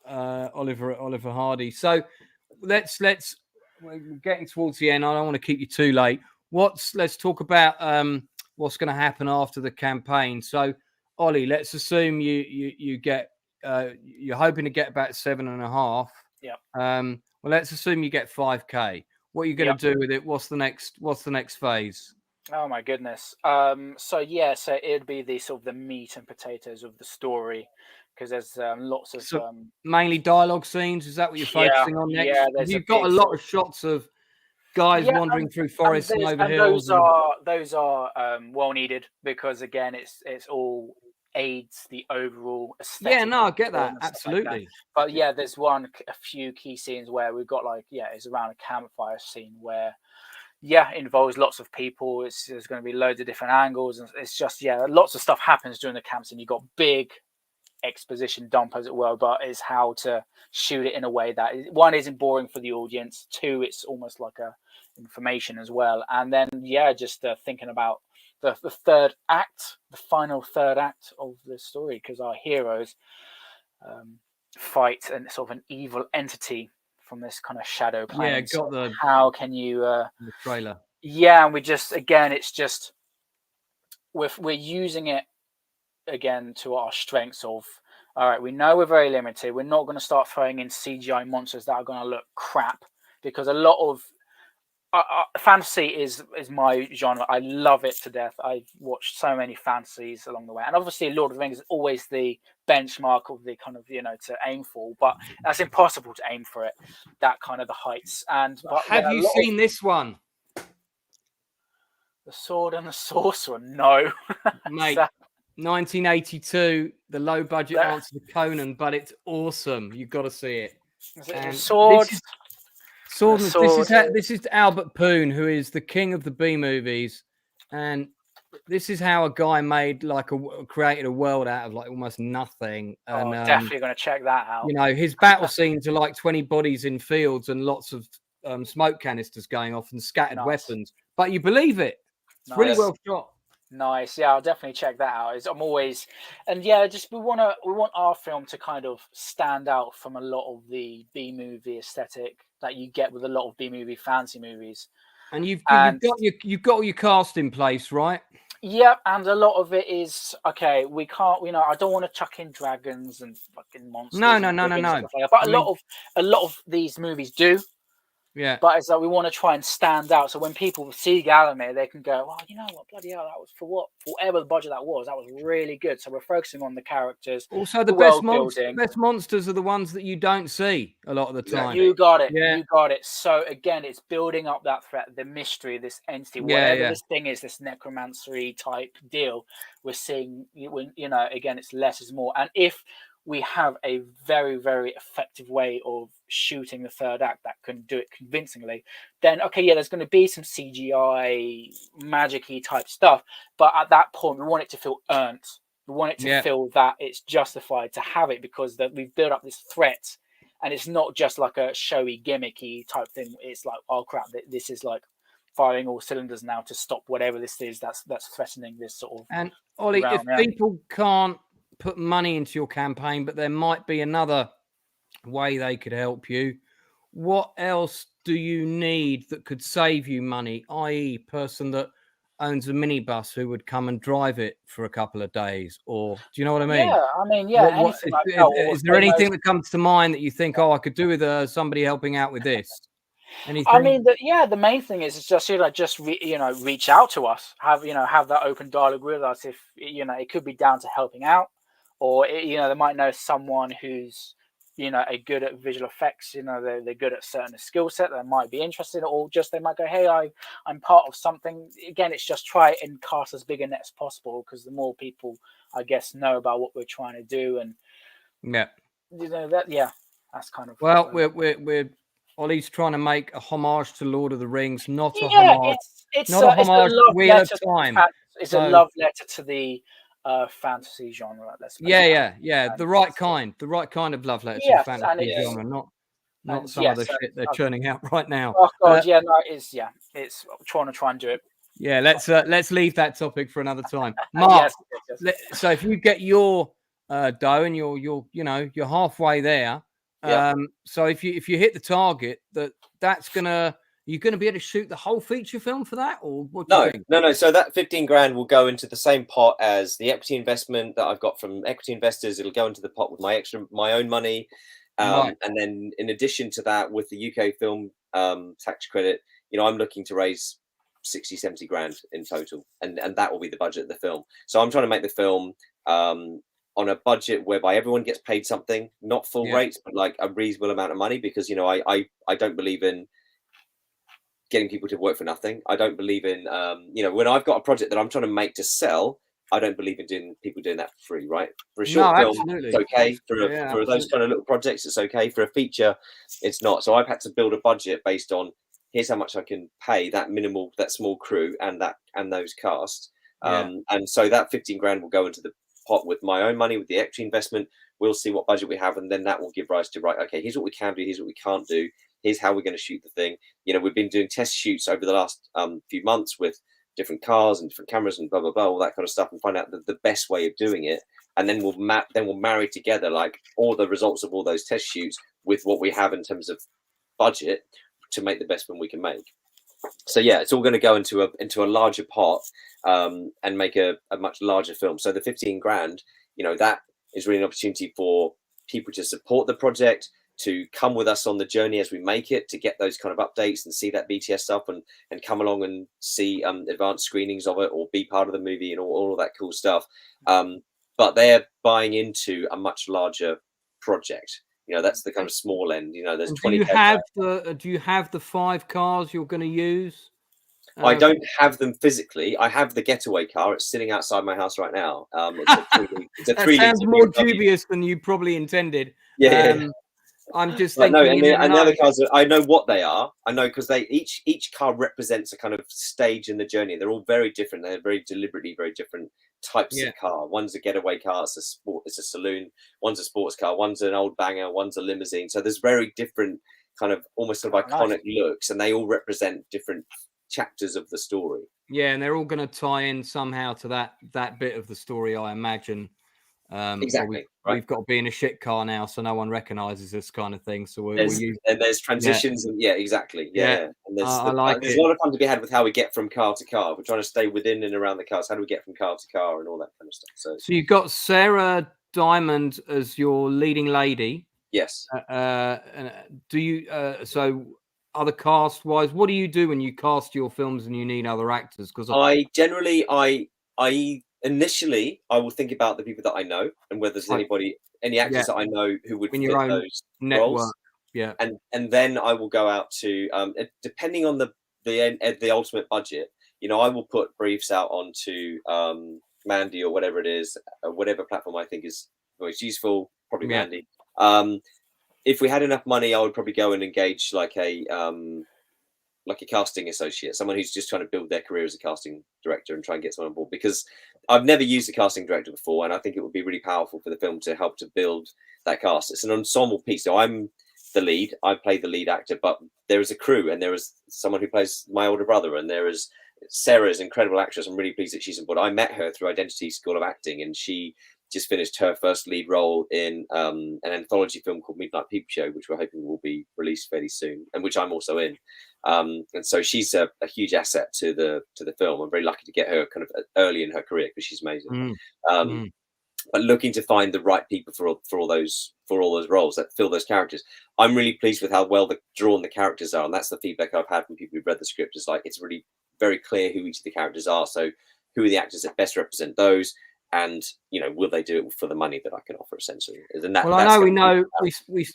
Oliver Hardy. So let's. We're getting towards the end. I don't want to keep you too late. Let's talk about what's going to happen after the campaign. So Ollie, let's assume you get you're hoping to get about 7.5. Yeah. Well, let's assume you get 5K. What are you going to do with it? What's the next phase? Oh my goodness. So it'd be the sort of the meat and potatoes of the story, because there's lots of mainly dialogue scenes. Is that what you're focusing on next? Yeah, there's You've got a lot of shots of guys wandering through forests and over hills. Those are well needed, because again, it's all aids the overall aesthetic. Yeah, no, I get that, absolutely. But there's a few key scenes where we've got it's around a campfire scene where involves lots of people. There's going to be loads of different angles, and it's just lots of stuff happens during the camp scene. You've got big exposition dump, as it were, but it's how to shoot it in a way that one isn't boring for the audience, two it's almost like a information as well, and then just thinking about the third act, the final third act of the story, because our heroes fight and sort of an evil entity from this kind of shadow plane. How can you the trailer? And we just, again, it's just we're using it again to our strengths of, all right, we know we're very limited. We're not going to start throwing in CGI monsters that are going to look crap, because a lot of fantasy is my genre. I love it to death. I've watched so many fantasies along the way, and obviously Lord of the Rings is always the benchmark of the kind of to aim for, but that's impossible to aim for it, that kind of the heights. But have you seen this one, The Sword and the Sorcerer? No. Mate. 1982, the low budget answer to Conan, but it's awesome. You've got to see it. This is Albert Poon, who is the king of the B movies, and this is how a guy made created a world out of almost nothing. And definitely going to check that out. His battle scenes are 20 bodies in fields and lots of smoke canisters going off and scattered weapons, but you believe it. It's really well shot. Nice. I'll definitely check that out. I'm always, and just we want our film to kind of stand out from a lot of the B movie aesthetic that you get with a lot of B movie fantasy movies. And you've got your cast in place, right? Yep, and a lot of it is okay. We can't, I don't want to chuck in dragons and fucking monsters. No. But a lot of these movies do. Yeah. But it's we want to try and stand out. So when people see Gallowmere, they can go, "Well, you know what? Bloody hell, that was for whatever the budget that was really good." So we're focusing on the characters. Also, the best monsters are the ones that you don't see a lot of the time. You got it. You got it. So again, it's building up that threat, the mystery, this entity, whatever this thing is, this necromancy type deal. We're seeing, again, it's less is more. And if we have a very, very effective way of shooting the third act that can do it convincingly, then there's going to be some CGI magic-y type stuff, but at that point we want it to feel earned. We want it to feel that it's justified to have it, because we've built up this threat, and it's not just like a showy gimmicky type thing. It's like, oh crap, this is firing all cylinders now to stop whatever this is that's threatening this sort of. And Ollie, if people can't put money into your campaign, but there might be another way they could help you, what else do you need that could save you money, i.e. person that owns a minibus who would come and drive it for a couple of days? Or do you know what I mean? Is there anything that comes to mind that you think, I could do with somebody helping out with this? Anything? The main thing is just reach out to us, have that open dialogue with us. If it could be down to helping out, or they might know someone who's a good at visual effects. They're good at certain skill set. They might be interested, or just they might go, hey, I'm part of something. Again, it's just try and cast as big a net as possible, because the more people, I guess, know about what we're trying to do, and that's kind of we're Ollie's trying to make a homage to Lord of the Rings, not a homage. It's not a homage to Wheel of Time. It's a love letter to the fantasy genre. The right kind of love letter to the fantasy genre, not some of the shit they're churning out right now. Oh god, it's trying to do it. Yeah, let's leave that topic for another time. Mark, so if you get your dough and you're halfway there. So if you hit the target, that's gonna you going to be able to shoot the whole feature film for that, or what do you think? No. So that 15 grand will go into the same pot as the equity investment that I've got from equity investors. It'll go into the pot with my own money. Right. And then in addition to that, with the UK film tax credit, I'm looking to raise 60, 70 grand in total. And that will be the budget of the film. So I'm trying to make the film on a budget whereby everyone gets paid something, not full rates, but like a reasonable amount of money, because, I don't believe in getting people to work for nothing. I don't believe in, when I've got a project that I'm trying to make to sell, I don't believe in people doing that for free, right? For a short film, absolutely. it's okay. For those kind of little projects, it's okay. For a feature, it's not. So I've had to build a budget based on, here's how much I can pay that small crew and those cast. And so that 15 grand will go into the pot with my own money, with the equity investment. We'll see what budget we have, and then that will give rise to, right, okay, here's what we can do, here's what we can't do, here's how we're going to shoot the thing. We've been doing test shoots over the last few months with different cars and different cameras and blah blah blah, all that kind of stuff, and find out the best way of doing it. And then we'll marry together like all the results of all those test shoots with what we have in terms of budget to make the best film we can make. So it's all going to go into a larger pot and make a much larger film. So the 15 grand, that is really an opportunity for people to support the project, to come with us on the journey as we make it, to get those kind of updates and see that BTS stuff and come along and see advanced screenings of it, or be part of the movie and all of that cool stuff. But they're buying into a much larger project. That's the kind of small end. There's 20. Do you have the 5 cars you're going to use? I don't have them physically. I have the getaway car. It's sitting outside my house right now. It's a 3 That sounds more dubious than you probably intended. I'm just thinking. And the other cars, I know what they are. I know because each car represents a kind of stage in the journey. They're all very different. They're very deliberately very different types of car. One's a getaway car. It's a saloon. One's a sports car. One's an old banger. One's a limousine. So there's very different kind of almost sort of iconic looks, and they all represent different chapters of the story. Yeah, and they're all going to tie in somehow to that bit of the story, I imagine. Exactly. We've got to be in a shit car now, so no one recognises this kind of thing. So there's transitions, and exactly. And there's a lot of fun to be had with how we get from car to car. We're trying to stay within and around the cars. How do we get from car to car and all that kind of stuff? So you've got Sarah Diamond as your leading lady. Yes. Do you? So other cast wise, what do you do when you cast your films and you need other actors? Because initially, I will think about the people that I know and whether there's any actors that I know who would fit those roles. Yeah, and then I will go out to depending on the ultimate budget. I will put briefs out onto Mandy or whatever it is, whatever platform I think is most useful. Probably Mandy. If we had enough money, I would probably go and engage like a casting associate, someone who's just trying to build their career as a casting director and try and get someone on board, because I've never used a casting director before, and I think it would be really powerful for the film to help to build that cast. It's an ensemble piece. So I'm the lead, I play the lead actor, but there is a crew, and there is someone who plays my older brother, and there is Sarah's an incredible actress. I'm really pleased that she's on board. I met her through Identity School of Acting, and she just finished her first lead role in an anthology film called Midnight Peep Show, which we're hoping will be released fairly soon, and which I'm also in. And so she's a huge asset to the film. I'm very lucky to get her kind of early in her career because she's amazing. But looking to find the right people for all those roles that fill those characters. I'm really pleased with how well drawn the characters are, and that's the feedback I've had from people who've read the script. Is like it's really very clear who each of the characters are. So who are the actors that best represent those? And will they do it for the money that I can offer? Essentially,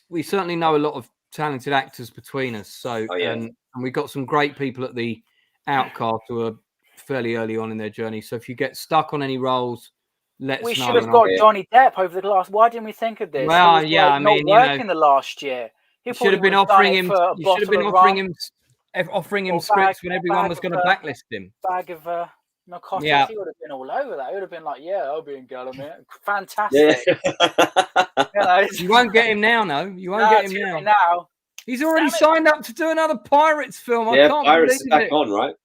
we certainly know a lot of talented actors between us. So and we've got some great people at the Outcast who are fairly early on in their journey. So if you get stuck on any roles, let us know. We should have got Johnny Depp over the last. Why didn't we think of this? Well, I mean, not working the last year. You should have been offering him. You should have been offering him scripts when everyone was going to blacklist him. Bag of narcotics. Yeah. He would have been all over that. He would have been like, I'll be in Gallowmere. Fantastic. You won't get him now, no. You won't get him now. He's already signed up to do another Pirates film. I can't Pirates is back it. on, right?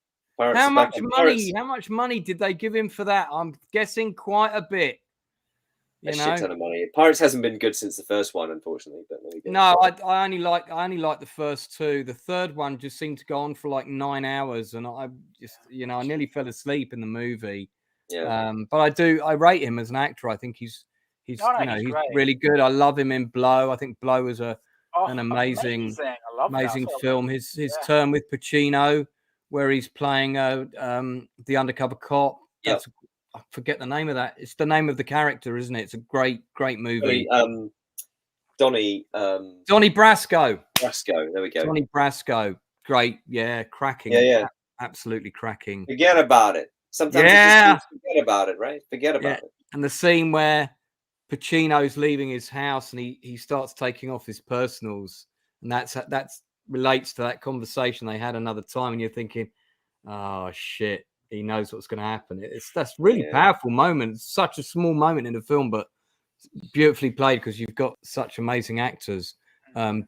How much money did they give him for that? I'm guessing quite a bit. You a know, shit ton of money. Pirates hasn't been good since the first one, unfortunately. But there we go. no, I only like the first two. The third one just seemed to go on for like 9 hours, and I just, I nearly fell asleep in the movie. Yeah. But I rate him as an actor. I think he's he's he's great. really good. I love him in Blow. I think Blow was an amazing. I love amazing that film. His turn with Pacino, where he's playing the undercover cop. I forget the name of that. It's the name of the character, isn't it? It's a great movie. Donnie Brasco. There we go. Donnie Brasco. Great. Yeah. Cracking. Yeah. Absolutely cracking. Forget about it. Sometimes you just forget about it, right? Forget about it. And the scene where Pacino's leaving his house and he starts taking off his personals, and that's relates to that conversation they had another time, and you're thinking, oh shit, he knows what's going to happen. That's really powerful moment. It's such a small moment in the film, but beautifully played because you've got such amazing actors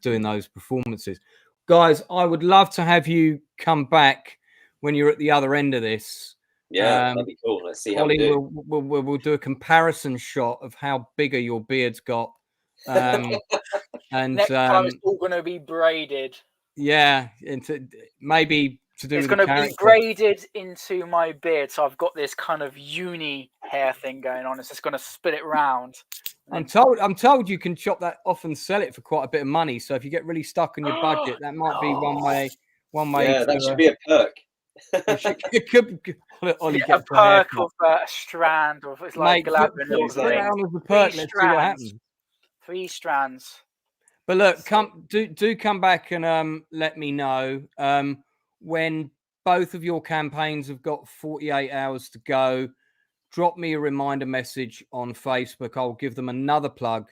doing those performances. Guys, I would love to have you come back when you're at the other end of this. Yeah, that'd be cool. Let's see how Ollie, we do. We'll do a comparison shot of how bigger your beard's got. And next time it's all going to be braided. Yeah, maybe to do. It's going to be braided into my beard, so I've got this kind of uni hair thing going on. It's just going to split it round. I'm told you can chop that off and sell it for quite a bit of money. So if you get really stuck on your budget, that might be one way. Yeah, that should be a perk. It could Ollie a perk of a strand of it's like Gallowmere. Let's see what happens. 3 strands. But look, do come back and let me know when both of your campaigns have got 48 hours to go. Drop me a reminder message on Facebook. I'll give them another plug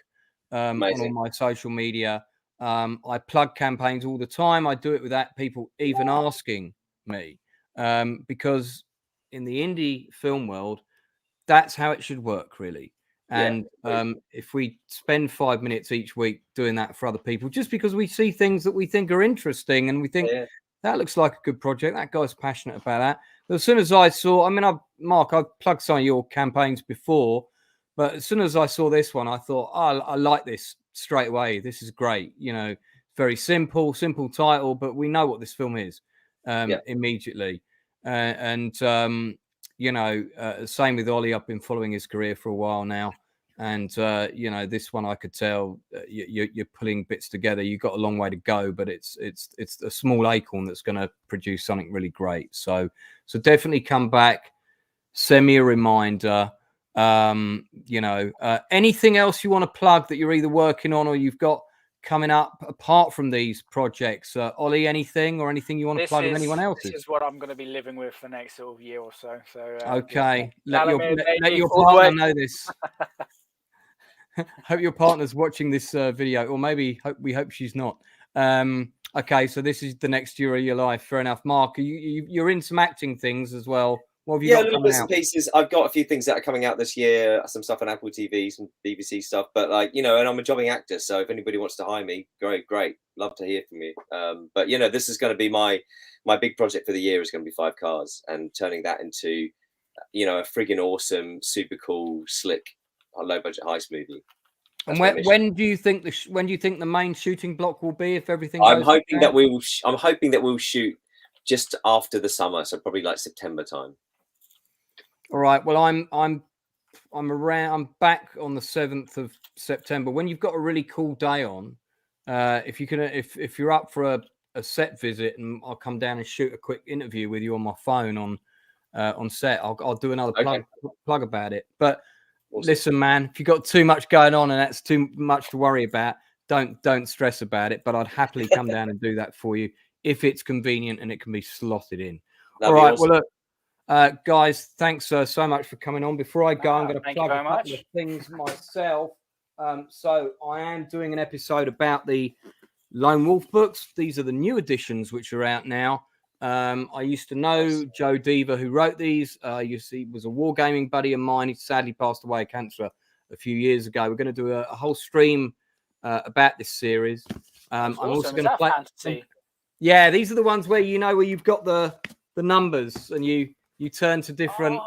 on all my social media. I plug campaigns all the time. I do it without people even asking me. Because in the indie film world, that's how it should work, really. And if we spend 5 minutes each week doing that for other people, just because we see things that we think are interesting and we think that looks like a good project, that guy's passionate about that. But as soon as I saw, Mark, I've plugged some of your campaigns before, but as soon as I saw this one, I thought, I like this straight away. This is great. Very simple title, but we know what this film is immediately. Same with Ollie. I've been following his career for a while now, and this one I could tell you're pulling bits together. You've got a long way to go, but it's a small acorn that's going to produce something really great. So definitely come back. Send me a reminder. Anything else you want to plug that you're either working on or you've got coming up apart from these projects? Ollie, anything you want to plug with anyone else? This is what I'm going to be living with for the next sort of year or so. Okay, let your partner know this. Hope your partner's watching this video, or maybe we hope she's not. Okay, so this is the next year of your life. Fair enough. Mark, you're in some acting things as well. What have you got little bits and pieces. I've got a few things that are coming out this year, some stuff on Apple TV, some BBC stuff, but and I'm a jobbing actor, so if anybody wants to hire me, great. Love to hear from you. But this is going to be my big project for the year is going to be 5 Cars and turning that into, a friggin' awesome, super cool, slick, low budget heist movie. And when do you think the main shooting block will be if everything? I'm hoping that we'll shoot just after the summer, so probably like September time. All right. Well, I'm back on the 7th of September. When you've got a really cool day on, if you're up for a set visit, and I'll come down and shoot a quick interview with you on my phone on set. I'll do another plug about it. But listen, man, if you've got too much going on and that's too much to worry about, don't stress about it. But I'd happily come down and do that for you if it's convenient and it can be slotted in. All right. Awesome. Well, look. Guys, thanks so much for coming on. Before I go, I'm going to plug a couple of things myself. So I am doing an episode about the Lone Wolf books. These are the new editions which are out now. I used to know Joe Deaver, who wrote these. He was a wargaming buddy of mine. He sadly passed away of cancer a few years ago. We're going to do a whole stream about this series. I'm also going to play. Fantasy? Yeah, these are the ones where where you've got the numbers and you turn to different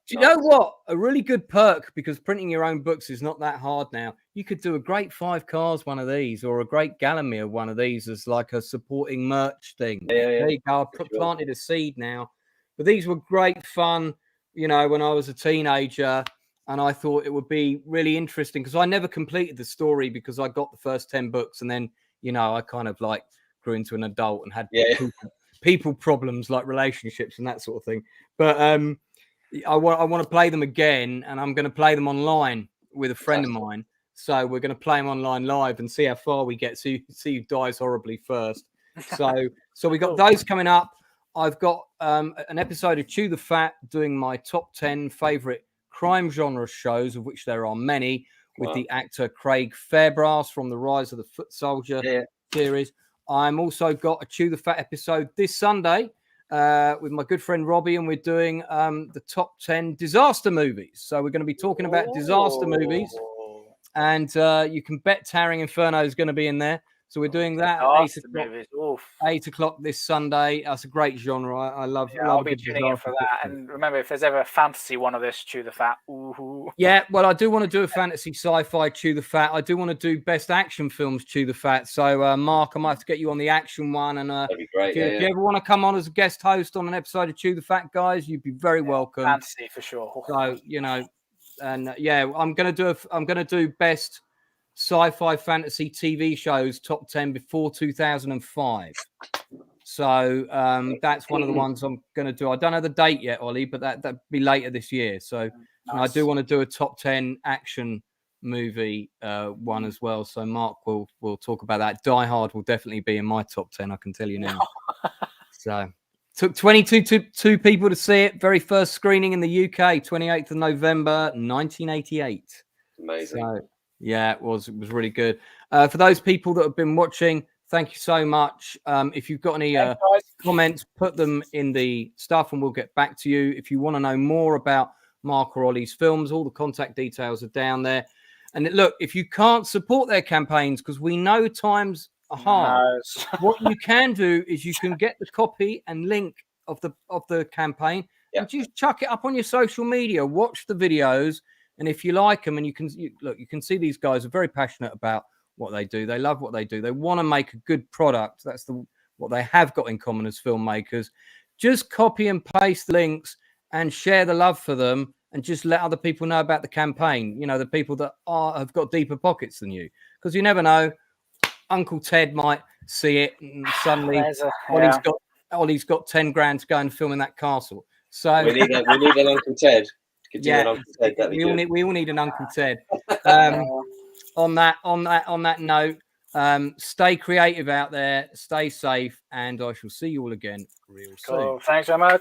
Do you know what? A really good perk, because printing your own books is not that hard now. You could do a great 5 cars one of these, or a great Gallowmere one of these as like a supporting merch thing. There you go. I planted a seed now. But these were great fun, you know, when I was a teenager, and I thought it would be really interesting because I never completed the story because I got the first 10 books and then, you know, I kind of like grew into an adult and had people problems like relationships and that sort of thing. But I want to play them again, and I'm going to play them online with a friend of mine. So we're going to play them online live and see how far we get. See who dies horribly first. So we got those coming up. I've got an episode of Chew the Fat doing my top 10 favorite crime genre shows, of which there are many, with the actor Craig Fairbrass from the Rise of the Foot Soldier series. I'm also got a Chew the Fat episode this Sunday with my good friend Robbie, and we're doing the top 10 disaster movies. So we're going to be talking about disaster movies, and you can bet Towering Inferno is going to be in there. So we're doing that at 8 o'clock this Sunday. That's a great genre. I love. Yeah, I'll be tuning in for that. And remember, if there's ever a fantasy one of this, Chew the Fat. Ooh. Yeah, well, I do want to do a fantasy sci-fi Chew the Fat. I do want to do best action films Chew the Fat. So, Mark, I might have to get you on the action one. And that'd be great. If you ever want to come on as a guest host on an episode of Chew the Fat, guys, you'd be very welcome. Fantasy for sure. So, you know, and I'm gonna do best sci-fi fantasy TV shows top 10 before 2005. So that's one of the ones I'm going to do. I don't know the date yet, Ollie, but that'll be later this year. So and I do want to do a top 10 action movie one as well. So Mark will talk about that. Die Hard will definitely be in my top 10. I can tell you now. So took 22 people to see it. Very first screening in the UK, 28th of November, 1988. Amazing. So, yeah, it was really good. For those people that have been watching, thank you so much. If you've got any comments, put them in the stuff and we'll get back to you. If you want to know more about Mark or Ollie's films, all the contact details are down there. And look, if you can't support their campaigns, because we know times are hard, what you can do is you can get the copy and link of the campaign and just chuck it up on your social media, watch the videos. And if you like them, and you can see these guys are very passionate about what they do. They love what they do. They want to make a good product. That's what they have got in common as filmmakers. Just copy and paste links and share the love for them, and just let other people know about the campaign. You know, the people that have got deeper pockets than you, because you never know. Uncle Ted might see it, and suddenly Ollie's got 10 grand to go and film in that castle. So we need an Uncle Ted. We all need an Uncle Ted. On that note, stay creative out there, stay safe, and I shall see you all again real soon. Thanks so much.